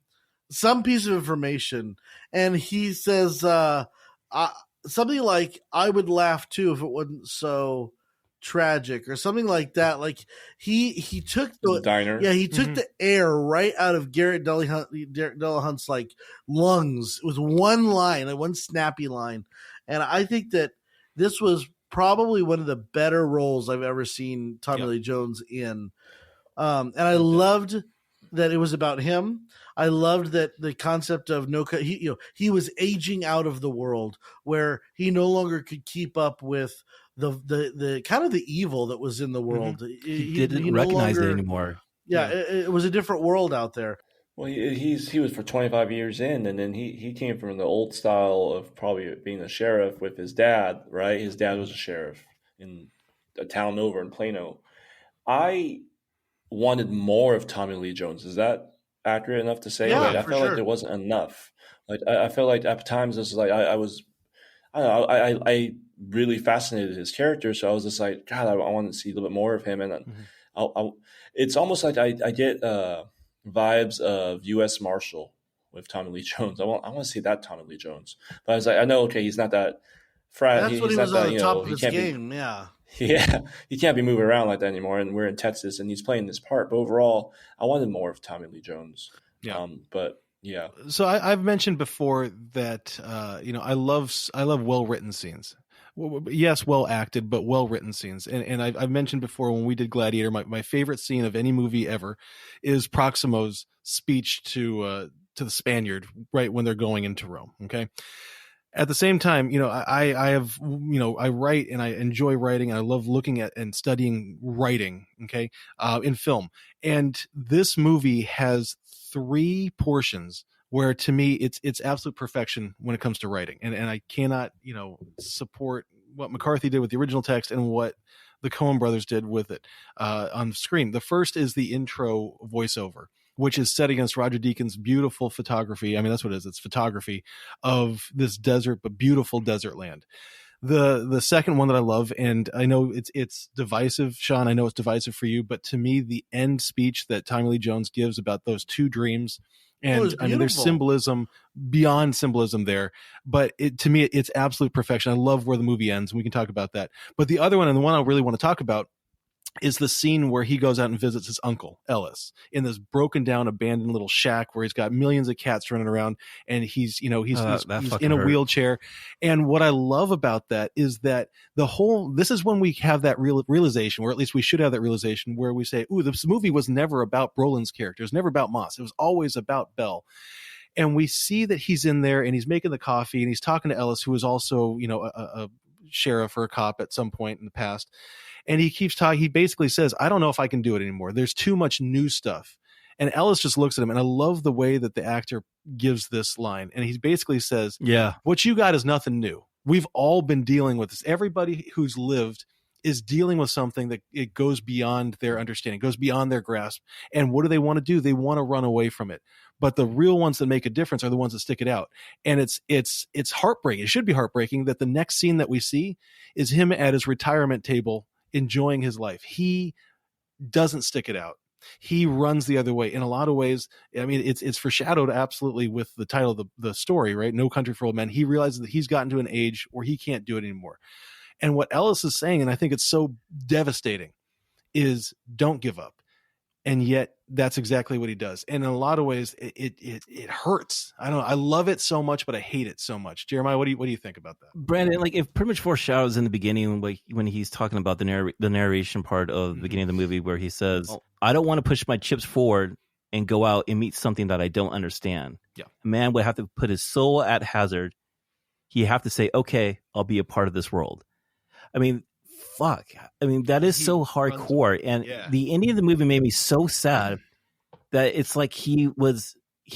some piece of information, and he says something like, "I would laugh too if it wasn't so tragic," or something like that. Like he took the diner. Yeah, he took the air right out of Garrett Delahunt's like lungs with one line, like one snappy line. And I think that this was probably one of the better roles I've ever seen Tommy Lee Jones in. And I loved that it was about him. I loved that the concept of he was aging out of the world where he no longer could keep up with the kind of the evil that was in the world. He didn't recognize it anymore. Yeah, it was a different world out there. Well, he was for 25 years in, and then he came from the old style of probably being a sheriff with his dad, right? His dad was a sheriff in a town over in Plano. I wanted more of Tommy Lee Jones. Is that accurate enough to say? Yeah, I felt like there wasn't enough. Like I felt like at times this is like I really fascinated his character, so I was just like, God, I want to see a little bit more of him, and it's almost like I get vibes of U.S. Marshal with Tommy Lee Jones. I want to see that Tommy Lee Jones, but I was like, I know, okay, he's not that. That's what he was on the top of his game. Yeah, he can't be moving around like that anymore. And we're in Texas, and he's playing this part. But overall, I wanted more of Tommy Lee Jones. Yeah, but yeah. So I've mentioned before that I love well written scenes. Yes, well acted, but well written scenes. And I've mentioned before when we did Gladiator, my favorite scene of any movie ever is Proximo's speech to the Spaniard right when they're going into Rome. Okay. At the same time, I write and I enjoy writing. And I love looking at and studying writing, okay, in film. And this movie has 3 portions where, to me, it's absolute perfection when it comes to writing. And I cannot, support what McCarthy did with the original text and what the Coen brothers did with it on screen. The first is the intro voiceover, which is set against Roger Deakins' beautiful photography. I mean, that's what it is. It's photography of this desert, but beautiful desert land. The second one that I love, and I know it's divisive, Sean. I know it's divisive for you, but to me, the end speech that Tommy Lee Jones gives about those two dreams, and I mean, there's symbolism beyond symbolism there, but to me, it's absolute perfection. I love where the movie ends, and we can talk about that. But the other one, and the one I really want to talk about, is the scene where he goes out and visits his uncle Ellis in this broken down, abandoned little shack where he's got millions of cats running around, and he's in a wheelchair. And what I love about that is that this is when we have that realization, or at least we should have that realization, where we say, "Ooh, this movie was never about Brolin's character. It was never about Moss. It was always about Belle." And we see that he's in there and he's making the coffee and he's talking to Ellis, who is also, a sheriff or a cop at some point in the past. And he keeps talking. He basically says, "I don't know if I can do it anymore. There's too much new stuff." And Ellis just looks at him, and I love the way that the actor gives this line. And he basically says, "Yeah, what you got is nothing new. We've all been dealing with this. Everybody who's lived is dealing with something that it goes beyond their understanding, goes beyond their grasp. And what do they want to do? They want to run away from it. But the real ones that make a difference are the ones that stick it out." And it's heartbreaking. It should be heartbreaking that the next scene that we see is him at his retirement table enjoying his life. He doesn't stick it out. He runs the other way. In a lot of ways, I mean, it's foreshadowed absolutely with the title of the story, right? No Country for Old Men. He realizes that he's gotten to an age where he can't do it anymore. And what Ellis is saying, and I think it's so devastating, is don't give up. And yet that's exactly what he does. And in a lot of ways, it hurts. I don't know. I love it so much, but I hate it so much. Jeremiah, what do you think about that? Brandon, like, it pretty much foreshadows in the beginning when he's talking about the narration part of the beginning of the movie, where he says, "I don't want to push my chips forward and go out and meet something that I don't understand." Yeah. A man would have to put his soul at hazard. He'd have to say, "Okay, I'll be a part of this world." I mean, fuck. I mean, that is so hardcore. And the ending of the movie made me so sad that it's like he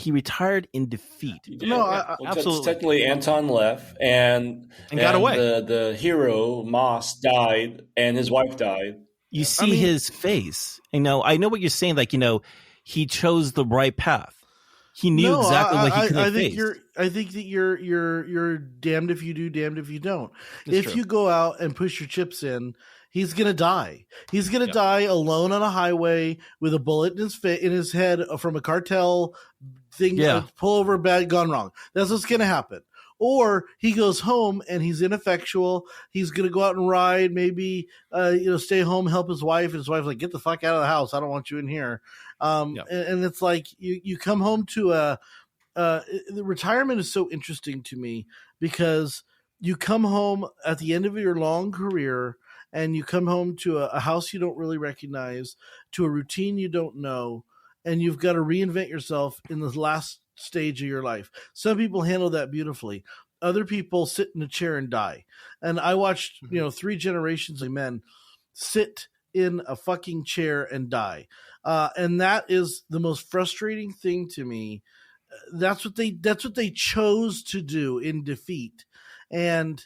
retired in defeat. Absolutely. Technically, Anton left and got away. The hero Moss died, and his wife died. You see his face. I know what you're saying. Like, he chose the right path. He knew exactly what he could have faced. I think that you're damned if you do, damned if you don't. It's if you go out and push your chips in, he's gonna die. He's gonna die alone on a highway with a bullet in his head from a cartel thing. Pull over, bad gone wrong. That's what's gonna happen. Or he goes home and he's ineffectual. He's going to go out and ride, maybe, stay home, help his wife. And his wife's like, "Get the fuck out of the house. I don't want you in here." And it's like you come home to the retirement is so interesting to me, because you come home at the end of your long career and you come home to a house you don't really recognize, to a routine you don't know, and you've got to reinvent yourself in the last stage of your life. Some people handle that beautifully. Other people sit in a chair and die. And I watched, 3 generations of men sit in a fucking chair and die. And that is the most frustrating thing to me. That's what they chose to do in defeat. And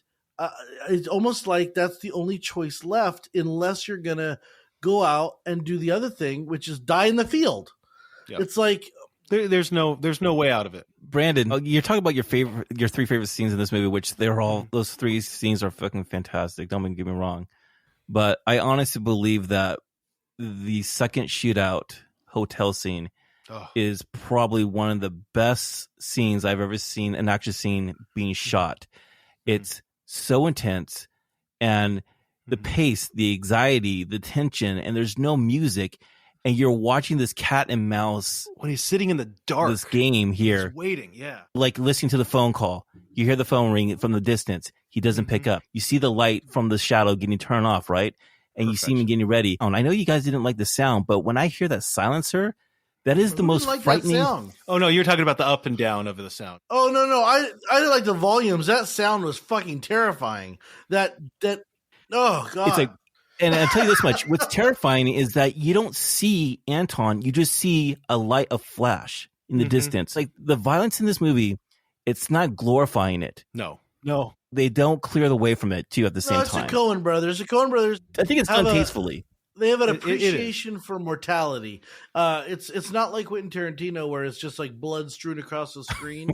it's almost like that's the only choice left, unless you're going to go out and do the other thing, which is die in the field. Yep. It's like, there's no way out of it. Brandon, you're talking about your 3 favorite scenes in this movie, which those 3 scenes are fucking fantastic. Don't get me wrong. But I honestly believe that the second shootout hotel scene is probably one of the best scenes I've ever seen an action scene being shot. It's so intense, and the pace, the anxiety, the tension, and there's no music. And you're watching this cat and mouse when he's sitting in the dark. This game here, he's waiting, like listening to the phone call. You hear the phone ring from the distance. He doesn't pick up. You see the light from the shadow getting turned off, right? And you see him getting ready. And I know you guys didn't like the sound, but when I hear that silencer, that is the most frightening. Oh no, you're talking about the up and down of the sound. Oh no, I didn't like the volumes. That sound was fucking terrifying. That oh god. It's like. And I'll tell you this much, what's terrifying is that you don't see Anton, you just see a flash in the distance. Like, the violence in this movie, it's not glorifying it. No. They don't clear the way from it, too, at the same time. It's the Coen brothers. I think it's done tastefully. They have an It is. appreciation for mortality. It's not like Quentin Tarantino where it's just like blood strewn across the screen.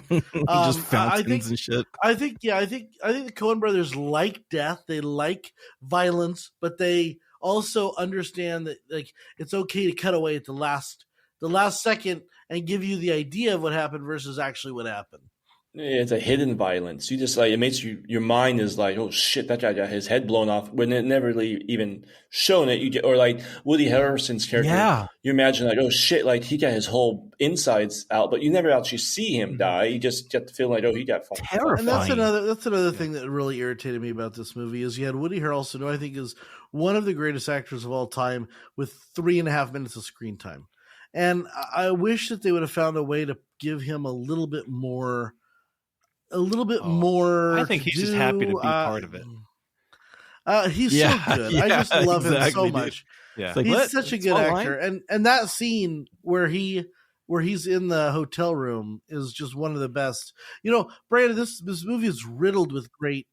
Just fountains and shit. I think the Coen brothers like death. They like violence, but they also understand that like it's okay to cut away at the last second and give you the idea of what happened versus actually what happened. It's a hidden violence. You just like, it makes your mind is like, oh shit, that guy got his head blown off when it never really even shown it. You get, or like Woody Harrelson's character. Yeah. You imagine like, oh shit, like he got his whole insides out, but you never actually see him die. You just get the feeling like, oh, he got fucking Terrifying. And that's another thing that really irritated me about this movie is you had Woody Harrelson, who I think is one of the greatest actors of all time, with 3.5 minutes of screen time. And I wish that they would have found a way to give him a little bit more. I think he's just happy to be part of it. He's so good. I just love him so dude. much. Yeah. Like, He's such a good actor. And that scene where he's in the hotel room is just one of the best. You know, Brandon, this movie is riddled with great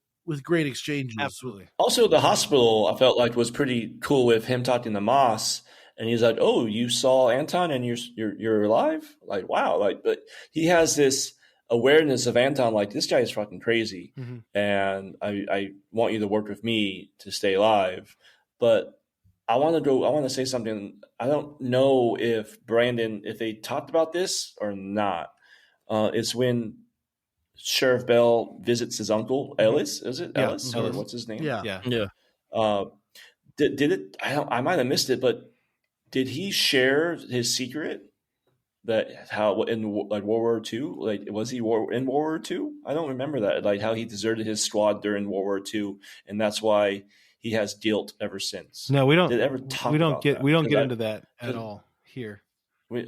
exchanges. Absolutely. Also, the hospital I felt like was pretty cool with him talking to Moss, and he's like, "Oh, you saw Anton, and you're alive." Like, wow! Like, but he has this awareness of Anton. Like, this guy is fucking crazy, and I want you to work with me to stay alive. But I want to say something. I don't know if they talked about this or not. It's when Sheriff Bell visits his uncle Ellis. Is it Ellis or what's his name? Yeah. Did it? I might have missed it, but did he share his secret that how in like World War II? Like, was he in World War II? I don't remember that. Like how he deserted his squad during World War II, and that's why he has guilt ever since. No, we don't. Did it ever talk we don't about get. that? We don't get into that at all here.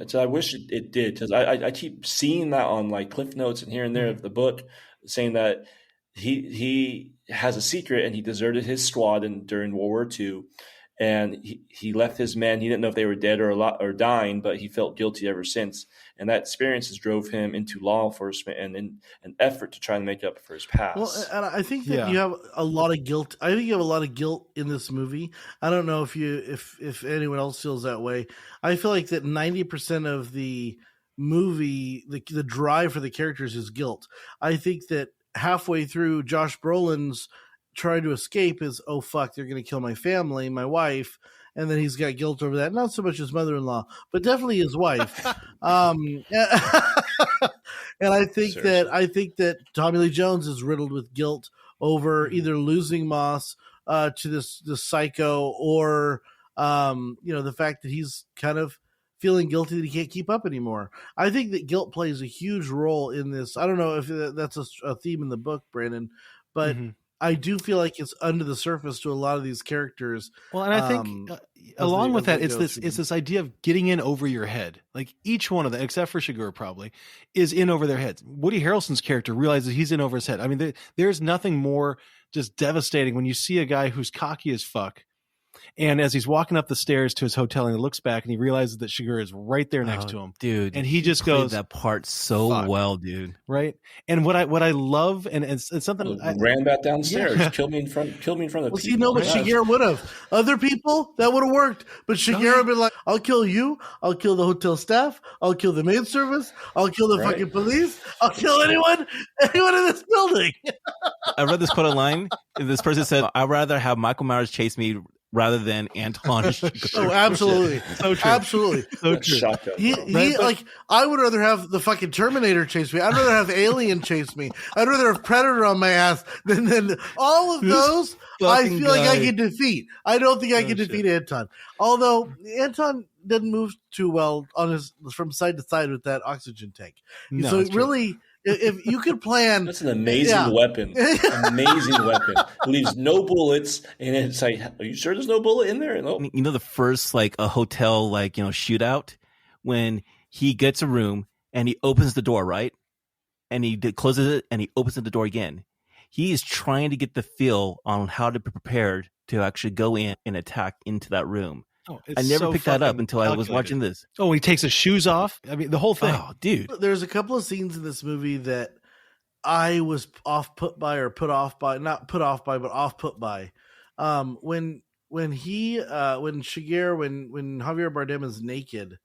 So I wish it did, because I keep seeing that on like Cliff Notes and here and there of the book, saying that he has a secret and he deserted his squad during World War II, and he left his men. He didn't know if they were dead or dying, but he felt guilty ever since. And that experiences drove him into law enforcement and in an effort to try and make up for his past. Well, and I think that you have a lot of guilt. I think you have a lot of guilt in this movie. I don't know if anyone else feels that way. I feel like that 90% of the movie, the drive for the characters is guilt. I think that halfway through, Josh Brolin's trying to escape is, oh fuck, they're going to kill my family, my wife. And then he's got guilt over that. Not so much his mother-in-law, but definitely his wife. And I think that Tommy Lee Jones is riddled with guilt over either losing Moss to this psycho, or the fact that he's kind of feeling guilty that he can't keep up anymore. I think that guilt plays a huge role in this. I don't know if that's a theme in the book, Brandon, but I do feel like it's under the surface to a lot of these characters. Well, and I think along with that, it's this idea of getting in over your head. Like each one of them, except for Shigur, probably is in over their heads. Woody Harrelson's character realizes he's in over his head. I mean, there's nothing more just devastating when you see a guy who's cocky as fuck. And as he's walking up the stairs to his hotel, and he looks back and he realizes that Shigur is right there next to him, dude. And he just goes that part so well, dude. Right. And what I love, and it's something I ran back downstairs, killed me in front of well, people. You know what Shigeru would have? Other people that would have worked, but Shigeru would been like, "I'll kill you. I'll kill the hotel staff. I'll kill the maid service. I'll kill the fucking police. I'll kill anyone in this building." I read this quote online. This person said, "I'd rather have Michael Myers chase me rather than Anton." Oh, absolutely. So true. Absolutely. So true. Shotgun. I would rather have the fucking Terminator chase me. I'd rather have Alien chase me. I'd rather have Predator on my ass than all of those. I feel like I can defeat. I don't think I can defeat Anton. Although Anton didn't move too well from side to side with that oxygen tank. No, so it really, if you could plan, that's an amazing weapon. Amazing weapon. Leaves no bullets, and it's like, are you sure there's no bullet in there? No. You know, the first like a hotel shootout, when he gets a room and he opens the door, right, and he closes it and he opens the door again. He is trying to get the feel on how to be prepared to actually go in and attack into that room. Oh, I never picked that up until I was watching this. Oh, he takes his shoes off. I mean, the whole thing. Oh, dude. There's a couple of scenes in this movie that I was off put by. When when Javier Bardem is naked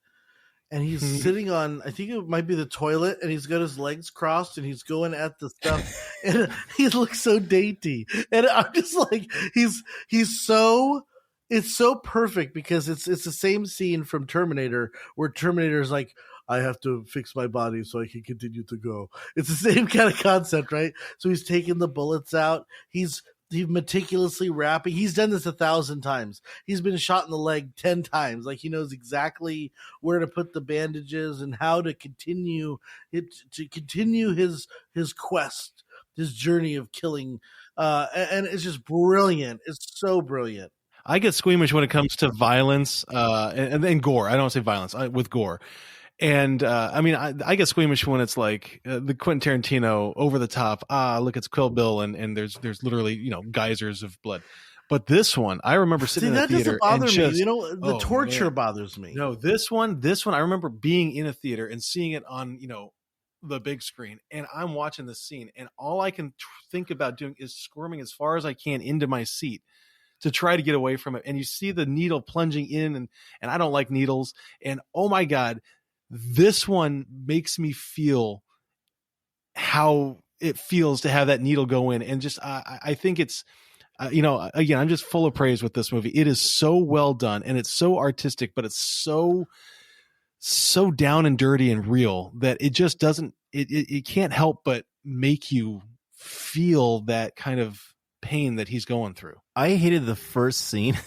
and he's sitting on, I think it might be the toilet, and he's got his legs crossed and he's going at the stuff, and he looks so dainty, and I'm just like, he's so. It's so perfect because it's the same scene from Terminator where Terminator is like, I have to fix my body so I can continue to go. It's the same kind of concept, right? So he's taking the bullets out. He's meticulously wrapping. He's done this 1,000 times. He's been shot in the leg 10 times. Like, he knows exactly where to put the bandages and how to continue his quest, his journey of killing. And it's just brilliant. It's so brilliant. I get squeamish when it comes to violence and gore. I don't say violence with gore. And I mean, I get squeamish when it's like the Quentin Tarantino over the top. Look, it's Kill Bill, and there's literally geysers of blood. But this one, I remember sitting in the theater. That doesn't bother and me. The torture bothers me. No, this one, I remember being in a theater and seeing it on the big screen, and I'm watching this scene, and all I can think about doing is squirming as far as I can into my seat to try to get away from it. And you see the needle plunging in, and I don't like needles. And oh my God, this one makes me feel how it feels to have that needle go in. And just, I think it's, again, I'm just full of praise with this movie. It is so well done, and it's so artistic, but it's so down and dirty and real that it just doesn't, it can't help but make you feel that kind of pain that he's going through. I hated the first scene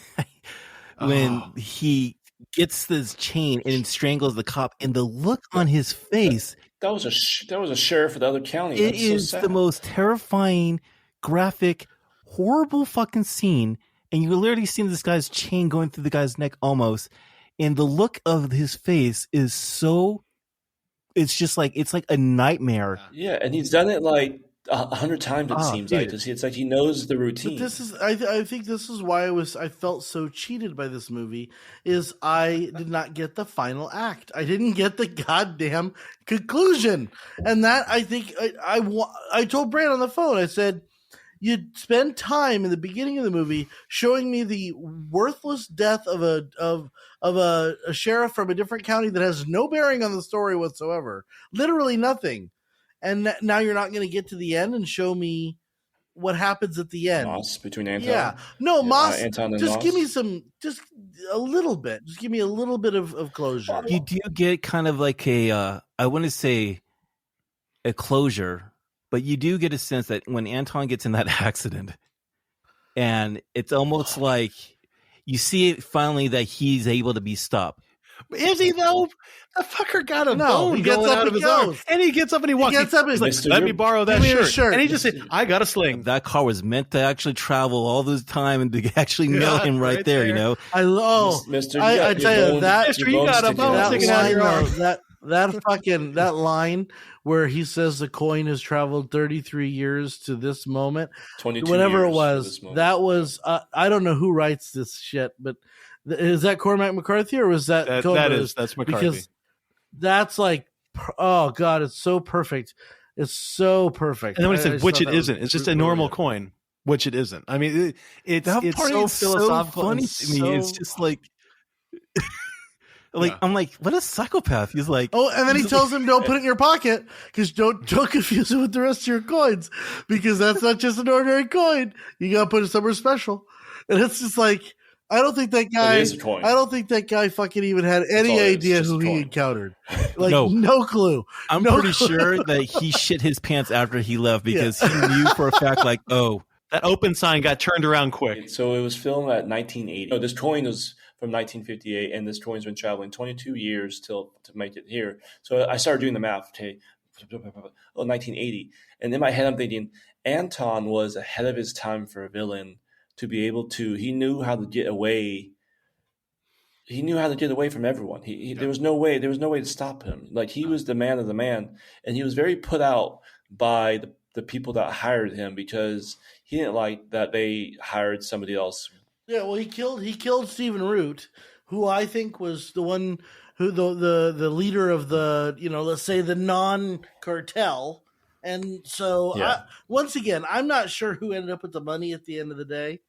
when he gets this chain and strangles the cop, and the look on his face. That was a sheriff of the other county. It is the most terrifying, graphic, horrible fucking scene. And you're literally seeing this guy's chain going through the guy's neck almost. And the look of his face is so, it's like a nightmare. Yeah. And he's done it like 100 times, it seems like. It's like he knows the routine. But this is, I think this is why I felt so cheated by this movie, is I did not get the final act. I didn't get the goddamn conclusion. And that, I think, I told Brand on the phone, I said, you spend time in the beginning of the movie showing me the worthless death of a sheriff from a different county that has no bearing on the story whatsoever. Literally nothing. And now you're not going to get to the end and show me what happens at the end. Moss between Anton. Yeah. No, Moss. Anton and just Moss. give me just a little bit. Just give me a little bit of closure. You do get kind of like I wouldn't say a closure, but you do get a sense that when Anton gets in that accident, and it's almost like you see it finally that he's able to be stopped. Is he though? The fucker got a bone he gets going up out and of his goes. arm, and he gets up and he walks. He gets up and he's like, Mr. "Let me borrow that Give me your shirt. shirt. And he just said, "I got a sling." That car was meant to actually travel all this time and to actually nail him right there. You know, I love. Mister, I tell you that. Mister, you got a bone sticking out of your arm. That line where he says the coin has traveled 33 years to this moment, 22 whatever it years was. to this moment. That was I don't know who writes this shit, but is that Cormac McCarthy or was that Coen? That's McCarthy. Because that's like, oh god, it's so perfect. It's so perfect. And then when he I said, just "Which thought it that was isn't," it's just a normal coin. Which it isn't. I mean, it's so philosophical. funny to me. It's just like. I'm like, what a psychopath. He's like, oh, and then he tells him, don't put it in your pocket because don't confuse it with the rest of your coins because that's not just an ordinary coin. You got to put it somewhere special. And it's just like, I don't think that guy, It is a coin. I don't think that guy fucking even had any all it is, idea just who a he coin. encountered. Like, No. no clue. I'm No pretty clue. sure that he shit his pants after he left because he knew for a fact, like, oh, That open sign got turned around quick. So it was filmed at 1980. No, this coin was from 1958, and this coin's been traveling 22 years to make it here. So I started doing the math. Okay, 1980, and in my head I'm thinking Anton was ahead of his time for a villain to be able to. He knew how to get away. He knew how to get away from everyone. There was no way to stop him. Like, he was the man of the man, and he was very put out by the people that hired him because he didn't like that they hired somebody else. Yeah, well, he killed Stephen Root, who I think was the one who the leader of the, let's say the non-cartel, And so, Yeah. once again, I'm not sure who ended up with the money at the end of the day.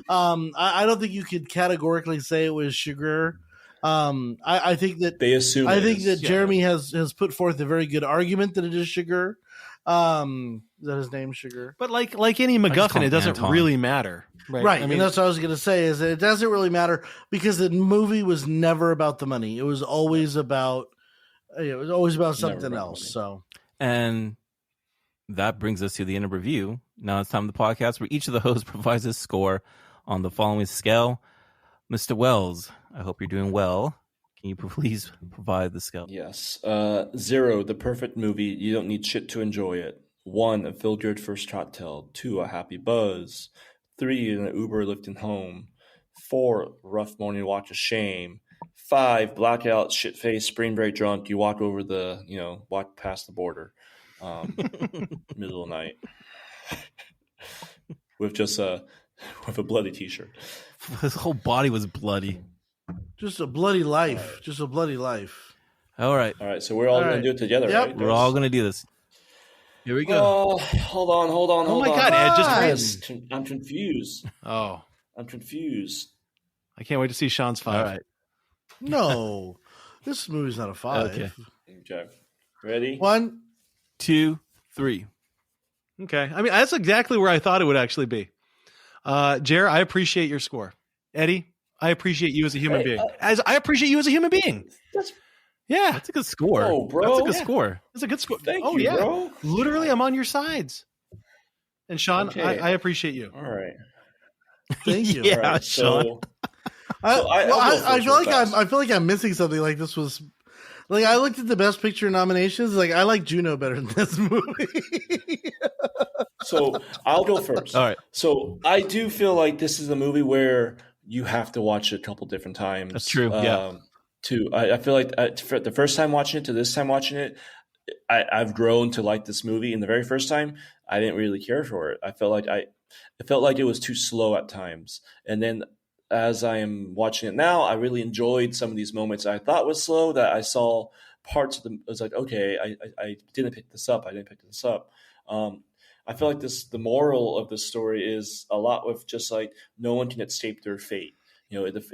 I don't think you could categorically say it was Sugar. I think that They assume I it think is. that Yeah. Jeremy has put forth a very good argument that it is Sugar. Is that his name, Sugar? But like any just call MacGuffin, him it doesn't Anton. really matter. Right. I mean, and that's what I was going to say is that it doesn't really matter because the movie was never about the money. It was always about something about else. money. So And that brings us to the end of review. Now it's time for the podcast where each of the hosts provides a score on the following scale. Mr. Wells, I hope you're doing well. Can you please provide the scale? Yes. 0, the perfect movie. You don't need shit to enjoy it. 1, a feel-good first cocktail. 2, a happy buzz. 3, an Uber lifting home. 4, rough morning walk of shame. 5, blackout, shit-faced, spring break drunk. You walk over walk past the border, middle of the night, with just with a bloody T-shirt. His whole body was bloody. just a bloody life. Just a bloody life. All right. All right, so we're all All gonna right. do it together, Yep. right? We're all going to do this. Here we go. Oh, hold on. oh my God, Ed, just God. wait. I'm confused. Oh, I'm confused. I can't wait to see Sean's 5. All right. No, this movie's not a 5. Okay. Okay, ready? 1. 2, 3. Okay. I mean, that's exactly where I thought it would actually be. Jer, I appreciate your score. Eddie, I appreciate you as a human being. As I appreciate you as a human being. That's- Yeah, That's a good score. Oh, bro. That's a good Yeah. score. that's a good score. Thank oh, you, yeah. bro. Literally, I'm on your sides. And Sean, Okay. I appreciate you. All right. Thank you. Yeah, All right. Sean. So, I, So I'll well, go I first feel real like fast. I feel like I'm missing something. Like this was, like I looked at the Best Picture nominations. Like I like Juno better than this movie. so I'll go first. All right. So I do feel like this is a movie where you have to watch it a couple different times. That's true, yeah. I feel like for the first time watching it to this time watching it, I've grown to like this movie. And the very first time, I didn't really care for it. It felt like it was too slow at times. And then as I am watching it now, I really enjoyed some of these moments I thought was slow that I saw parts of them. I was like, okay, I didn't pick this up. I feel like the moral of this story is a lot with just like no one can escape their fate. It's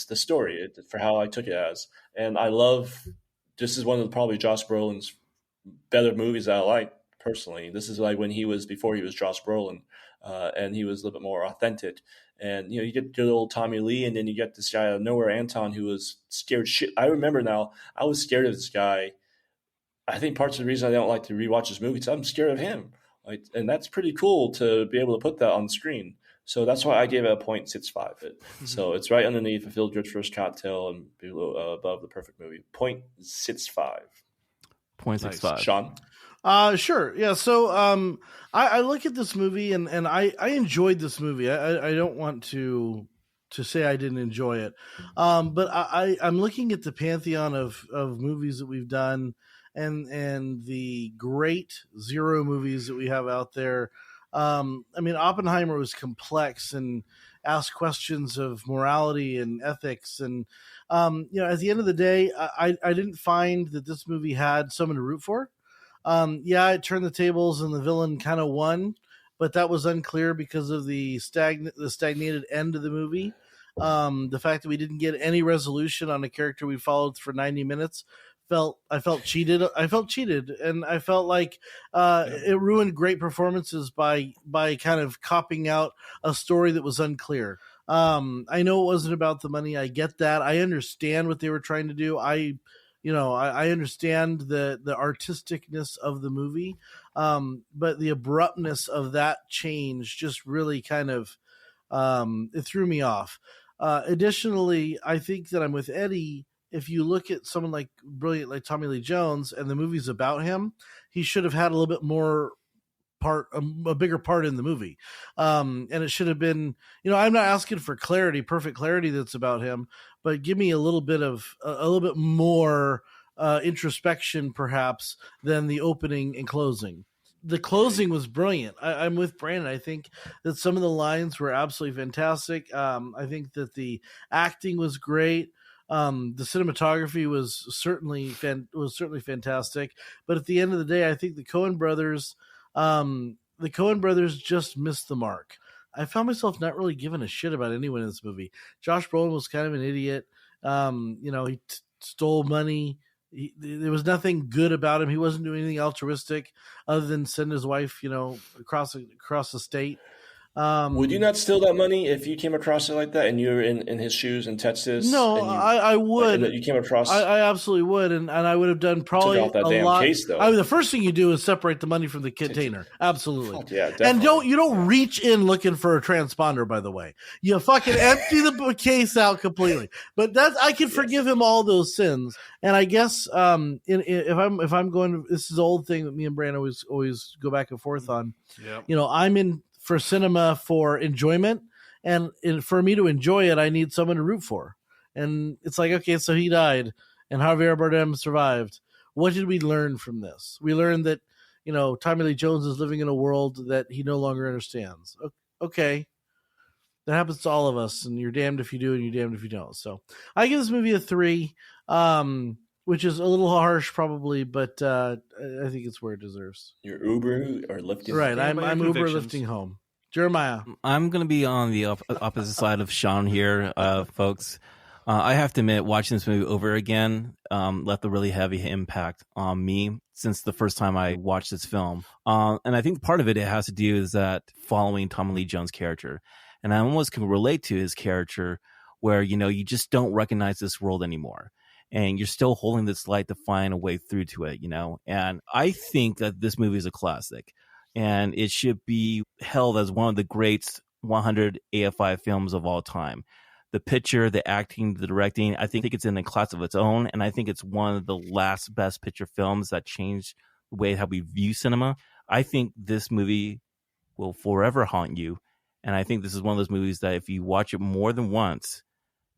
the story for how I took it as. And I love, this is one of probably Josh Brolin's better movies that I like personally. This is like before he was Josh Brolin, and he was a little bit more authentic. And, you get good old Tommy Lee, and then you get this guy out of nowhere, Anton, who was scared shit. I remember now, I was scared of this guy. I think parts of the reason I don't like to rewatch this movie is I'm scared of him. And that's pretty cool to be able to put that on screen. So that's why I gave it a 0.65. So it's right underneath a Feel Good First Cocktail and below above the perfect movie. 0.65. 0.65. Sean? Sure. Yeah. So I look at this movie and I enjoyed this movie. I don't want to say I didn't enjoy it. But I'm looking at the pantheon of movies that we've done and the great 0 movies that we have out there. I mean, Oppenheimer was complex and asked questions of morality and ethics. And, at the end of the day, I didn't find that this movie had someone to root for. It turned the tables and the villain kind of won, but that was unclear because of the stagnated end of the movie. The fact that we didn't get any resolution on a character we followed for 90 minutes. I felt cheated. And I felt like it ruined great performances by kind of copping out a story that was unclear. I know it wasn't about the money. I get that. I understand what they were trying to do. I understand the artisticness of the movie, but the abruptness of that change just really kind of it threw me off. Additionally, I think that I'm with Eddie. If you look at someone brilliant like Tommy Lee Jones and the movie's about him, he should have had a little bit more a bigger part in the movie. And it should have been, I'm not asking for perfect clarity that's about him, but give me a little bit more introspection perhaps than the opening and closing. The closing was brilliant. I'm with Brandon. I think that some of the lines were absolutely fantastic. I think that the acting was great. The cinematography was certainly fantastic, but at the end of the day, I think the Coen brothers just missed the mark. I found myself not really giving a shit about anyone in this movie. Josh Brolin was kind of an idiot. He stole money. There was nothing good about him. He wasn't doing anything altruistic other than send his wife, across the state. Would you not steal that money if you came across it like that and you were in his shoes in Texas? No, I would. You came across. I absolutely would, and I would have done probably took out that a damn lot. case, though. The first thing you do is separate the money from the container. Absolutely. Yeah, definitely. And you don't reach in looking for a transponder. By the way, you fucking empty the case out completely. But I can forgive him all those sins. And I guess if I'm going, this is the old thing that me and Brand always go back and forth on. Yep. I'm in for cinema for enjoyment, and for me to enjoy it, I need someone to root for. And it's like, okay, so he died, and Javier Braden survived. What did we learn from this? We learned that Tommy Lee Jones is living in a world that he no longer understands. Okay, that happens to all of us, and you're damned if you do, and you're damned if you don't. So I give this movie a 3, which is a little harsh, probably, but I think it's where it deserves. You're Uber or lifting. Right, I'm Uber convictions. lifting home. Jeremiah. I'm going to be on the opposite side of Sean here, folks. I have to admit, watching this movie over again left a really heavy impact on me since the first time I watched this film. And I think part of it has to do is that following Tommy Lee Jones' character. And I almost can relate to his character where, you just don't recognize this world anymore. And you're still holding this light to find a way through to it, And I think that this movie is a classic. And it should be held as one of the great 100 AFI films of all time. The picture, the acting, the directing, I think it's in a class of its own. And I think it's one of the last best picture films that changed the way how we view cinema. I think this movie will forever haunt you. And I think this is one of those movies that if you watch it more than once,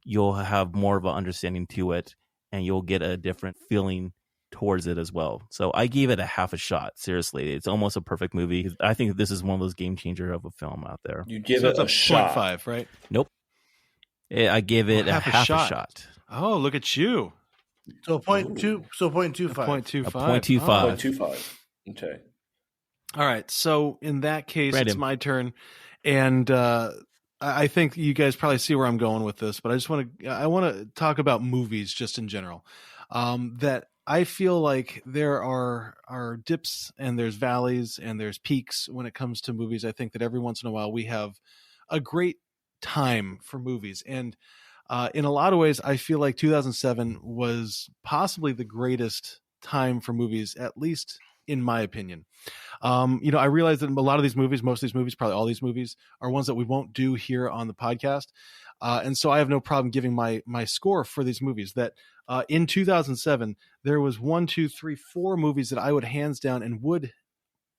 you'll have more of an understanding to it. And you'll get a different feeling towards it as well. So I gave it a half a shot. Seriously, it's almost a perfect movie. I think this is one of those game changer of a film out there. You give it a shot. 0.5, right? Nope. I gave it a half a shot. Oh, look at you. So 0.2. So 0.25. 0.25. 0.25. 0.25. Okay. All right. So in that case, Brandon. It's my turn, and I think you guys probably see where I'm going with this, but I want to talk about movies just in general. That I feel like there are dips and there's valleys and there's peaks when it comes to movies. I think that every once in a while we have a great time for movies. And in a lot of ways, I feel like 2007 was possibly the greatest time for movies, at least in my opinion. I realize that a lot of these movies, most of these movies, probably all these movies are ones that we won't do here on the podcast. And so I have no problem giving my score for these movies that in 2007, there was 4 movies that I would hands down and would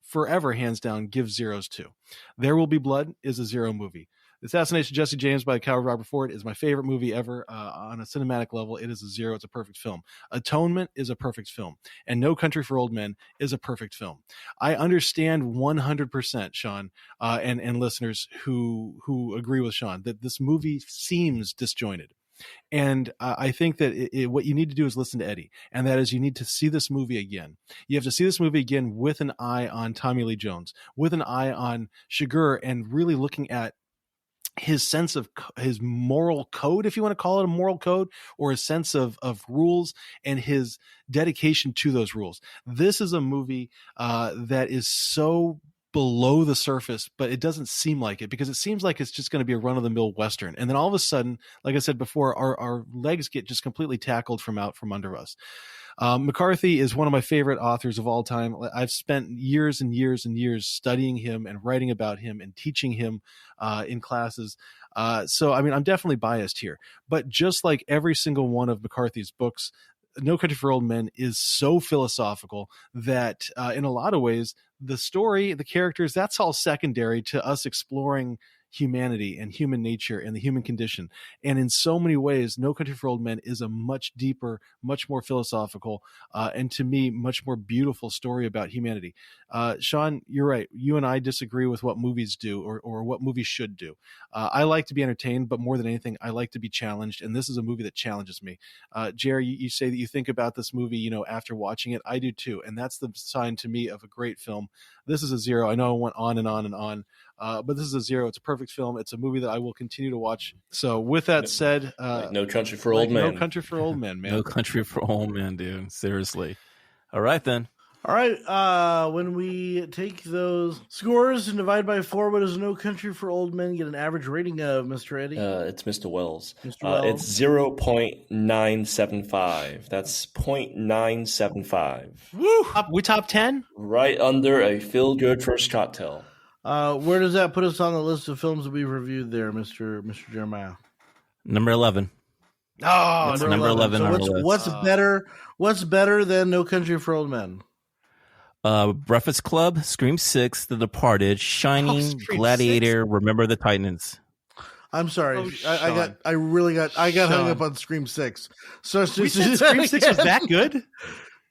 forever hands down give zeros to. There Will Be Blood is a 0 movie. The Assassination of Jesse James by Coward Robert Ford is my favorite movie ever. On a cinematic level, it is a 0. It's a perfect film. Atonement is a perfect film. And No Country for Old Men is a perfect film. I understand 100%, Sean, and listeners who agree with Sean, that this movie seems disjointed. And I think that what you need to do is listen to Eddie. And that is you need to see this movie again. You have to see this movie again with an eye on Tommy Lee Jones, with an eye on Chigurh, and really looking at his sense of his moral code, if you want to call it a moral code, or his sense of rules and his dedication to those rules. This is a movie that is so below the surface, but it doesn't seem like it, because it seems like it's just going to be a run-of-the-mill Western. And then all of a sudden, like I said before, our legs get just completely tackled from out from under us. McCarthy is one of my favorite authors of all time. I've spent years and years and years studying him and writing about him and teaching him in classes. So, I mean, I'm definitely biased here. But just like every single one of McCarthy's books, No Country for Old Men is so philosophical that in a lot of ways, the story, the characters, that's all secondary to us exploring humanity and human nature and the human condition. And in so many ways, No Country for Old Men is a much deeper, much more philosophical, and to me, much more beautiful story about humanity. Sean, you're right. You and I disagree with what movies do or what movies should do. I like to be entertained, but more than anything, I like to be challenged. And this is a movie that challenges me. Jerry, you say that you think about this movie, after watching it. I do too. And that's the sign to me of a great film. This is a 0. I know I went on and on and on, but this is a 0. It's a perfect film. It's a movie that I will continue to watch. So with that said, like No Country for Old Men. No Country for Old Men, man. No Country for Old Men, dude. Seriously. All right, then. All right. When we take those scores and divide by 4, what does No Country for Old Men get an average rating of, Mr. Eddie? It's Mr. Wells. Mr. Wells. It's 0.975. That's 0.975. Woo! We top 10? Right under a feel-good first cocktail. Where does that put us on the list of films that we've reviewed there, Mr. Jeremiah? Number 11. Oh, It's number 11 So on our list. what's better? What's better than No Country for Old Men? Breakfast Club, Scream 6, The Departed, Shining, Scream Gladiator, Remember the Titans. I'm sorry. Oh, I got hung Sean. up on Scream 6. So We said Scream 6 was that good?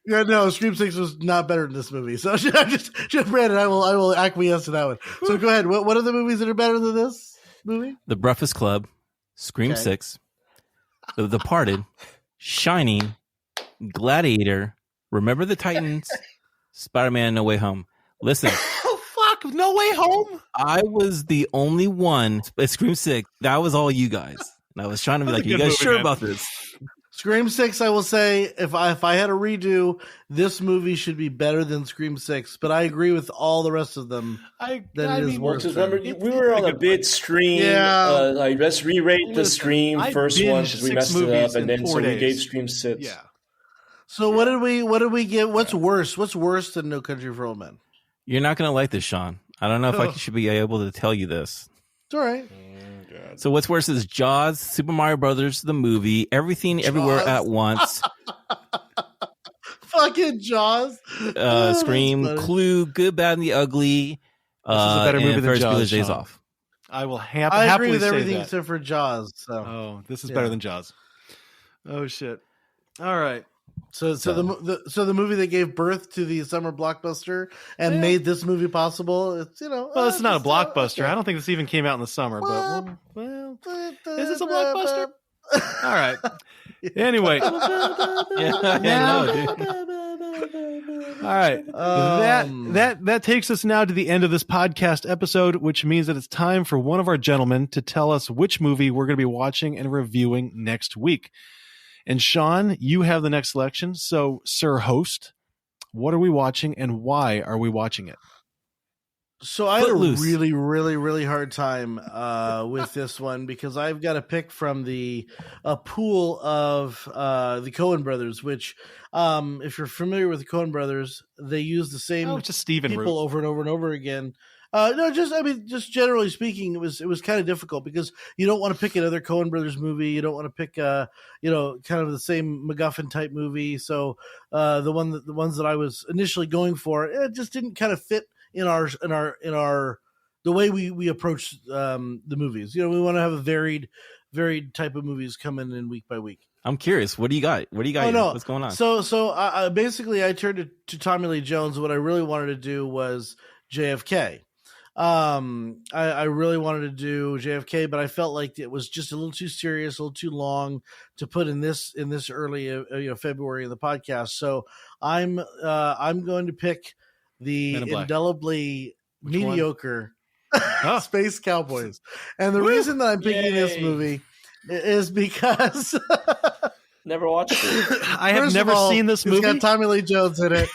Yeah, no, Scream 6 was not better than this movie. So just Brandon, I will acquiesce to that one. So go ahead. What are the movies that are better than this movie? The Breakfast Club, Scream Okay. 6, The Departed, Shining, Gladiator, Remember the Titans, Spider-Man No Way Home. Listen, Oh, fuck. No Way Home? I was the only one at Scream 6. That was all you guys. And I was trying to be That's like, a you good guys movie, sure man. about this? Scream 6, I will say, if I had a redo, this movie should be better than Scream 6. But I agree with all the rest of them. That it is Well, worse. because than. remember, we were on a big stream. Yeah. Like, let's re-rate the Listen, Scream I first one binged because we 6 messed it movies up, and in then 4 so we days. gave Scream 6. Yeah. So what did we get? What's worse? What's worse than No Country for Old Men? You're not going to like this, Sean. I don't know if I should be able to tell you this. It's all right. So what's worse is Jaws, Super Mario Brothers, the movie, Everything Everywhere Jaws. at Once, Fucking Jaws. Oh, Scream, that's funny. Clue, Good, Bad, and the Ugly. This is a better movie and than Ferris Jaws, Bueller's Days Sean. Off. I will I happily agree with say everything that. except for Jaws. So, Oh, this is Yeah. better than Jaws. Oh, shit. All right. so the movie that gave birth to the summer blockbuster and Yeah. made this movie possible. It's Well, it's not a just, blockbuster. okay. I don't think this even came out in the summer, but well, is this a blockbuster? All all right. Anyway, Yeah, I know, dude. all right. That takes us now to the end of this podcast episode, which means that it's time for one of our gentlemen to tell us which movie we're going to be watching and reviewing next week. And Sean, you have the next selection. So, sir host, what are we watching and why are we watching it? So I had a Footloose. really, really, really hard time with this one because I've got to pick from a pool of the Coen brothers, which, if you're familiar with the Coen brothers, they use the same Oh, just Steven people Root. over and over and over again. No, just generally speaking, it was kind of difficult because you don't want to pick another Coen brothers movie. You don't want to pick kind of the same MacGuffin type movie. So the ones that I was initially going for, it just didn't kind of fit in our the way we approach the movies. We want to have a varied type of movies coming in week by week. I'm curious. What do you got? What do you got? Oh, here? no. What's going on? So I basically I turned to Tommy Lee Jones. What I really wanted to do was JFK. I really wanted to do JFK, but I felt like it was just a little too serious, a little too long to put in this early February of the podcast. So I'm going to pick the Men in Black. indelibly Which one? mediocre Oh. Space Cowboys. And the Woo! reason that I'm picking this Yay. movie is because Never watched it. I have first of never all, seen this It's movie. got Tommy Lee Jones in it.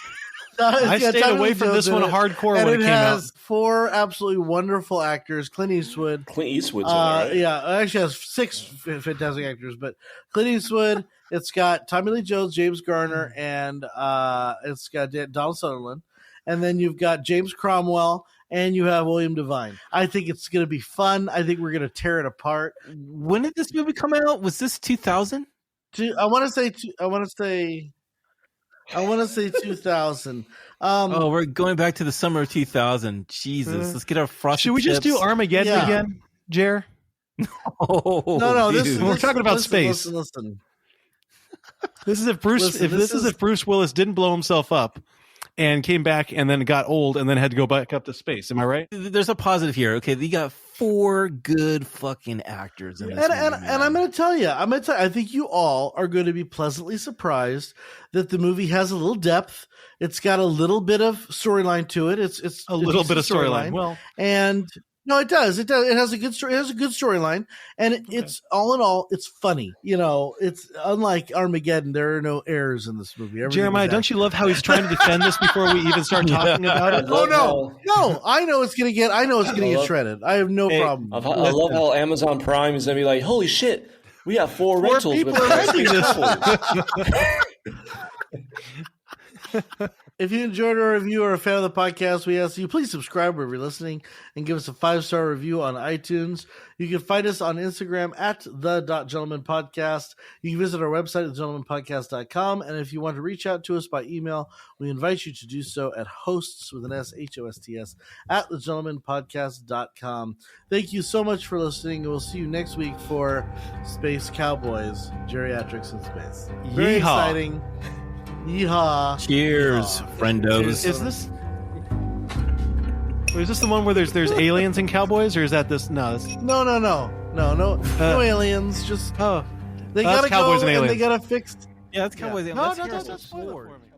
I It's got stayed Tommy away Lee from Jones this in one it, hardcore and when it came out. has 4 absolutely wonderful actors: Clint Eastwood. Clint Eastwood's in it, right? Yeah, it actually has 6 fantastic actors, but Clint Eastwood. It's got Tommy Lee Jones, James Garner, and it's got Donald Sutherland, and then you've got James Cromwell, and you have William Devine. I think it's going to be fun. I think we're going to tear it apart. When did this movie come out? Was this 2000? I want to say 2000. Oh, we're going back to the summer of 2000. Jesus, let's get our frosted Should we just tips. do Armageddon Yeah. again? Jer? Oh, No, dude. this We're talking about space. Listen. This is if Bruce if Bruce Willis didn't blow himself up and came back and then got old and then had to go back up to space. Am I right? There's a positive here. Okay, you got 4 good fucking actors in this movie, And I'm going to tell you, I think you all are going to be pleasantly surprised that the movie has a little depth. It's got a little bit of storyline to it. It's A little bit of storyline. Well, and no, it does. It does. It has a good story. It has a good storyline, and it's all in all, it's funny. You know, it's unlike Armageddon. There are no errors in this movie. Everything Jeremiah, is don't you love how he's trying to defend this before we even start talking about it? Oh no! I know it's gonna get. I know it's gonna get shredded. I have no problem. I love how Amazon Prime is gonna be like, holy shit, we have 4 rentals people with are renting this. If you enjoyed our review or are a fan of the podcast, we ask you please subscribe wherever you're listening and give us a 5-star review on iTunes. You can find us on Instagram at the.gentlemanpodcast. You can visit our website at gentlemanpodcast.com. And if you want to reach out to us by email, we invite you to do so at hosts with an S, HOSTS, at thegentlemanpodcast.com. Thank you so much for listening, and we'll see you next week for Space Cowboys, Geriatrics in Space. Very exciting. Yeehaw. Cheers, friendos. Is this the one where there's aliens and cowboys, or is that this? No, No aliens. Just they gotta Cowboys go and aliens. they gotta fix. Yeah, that's Cowboys. No, Let's no, hear no, some don't spoil it sword. for me.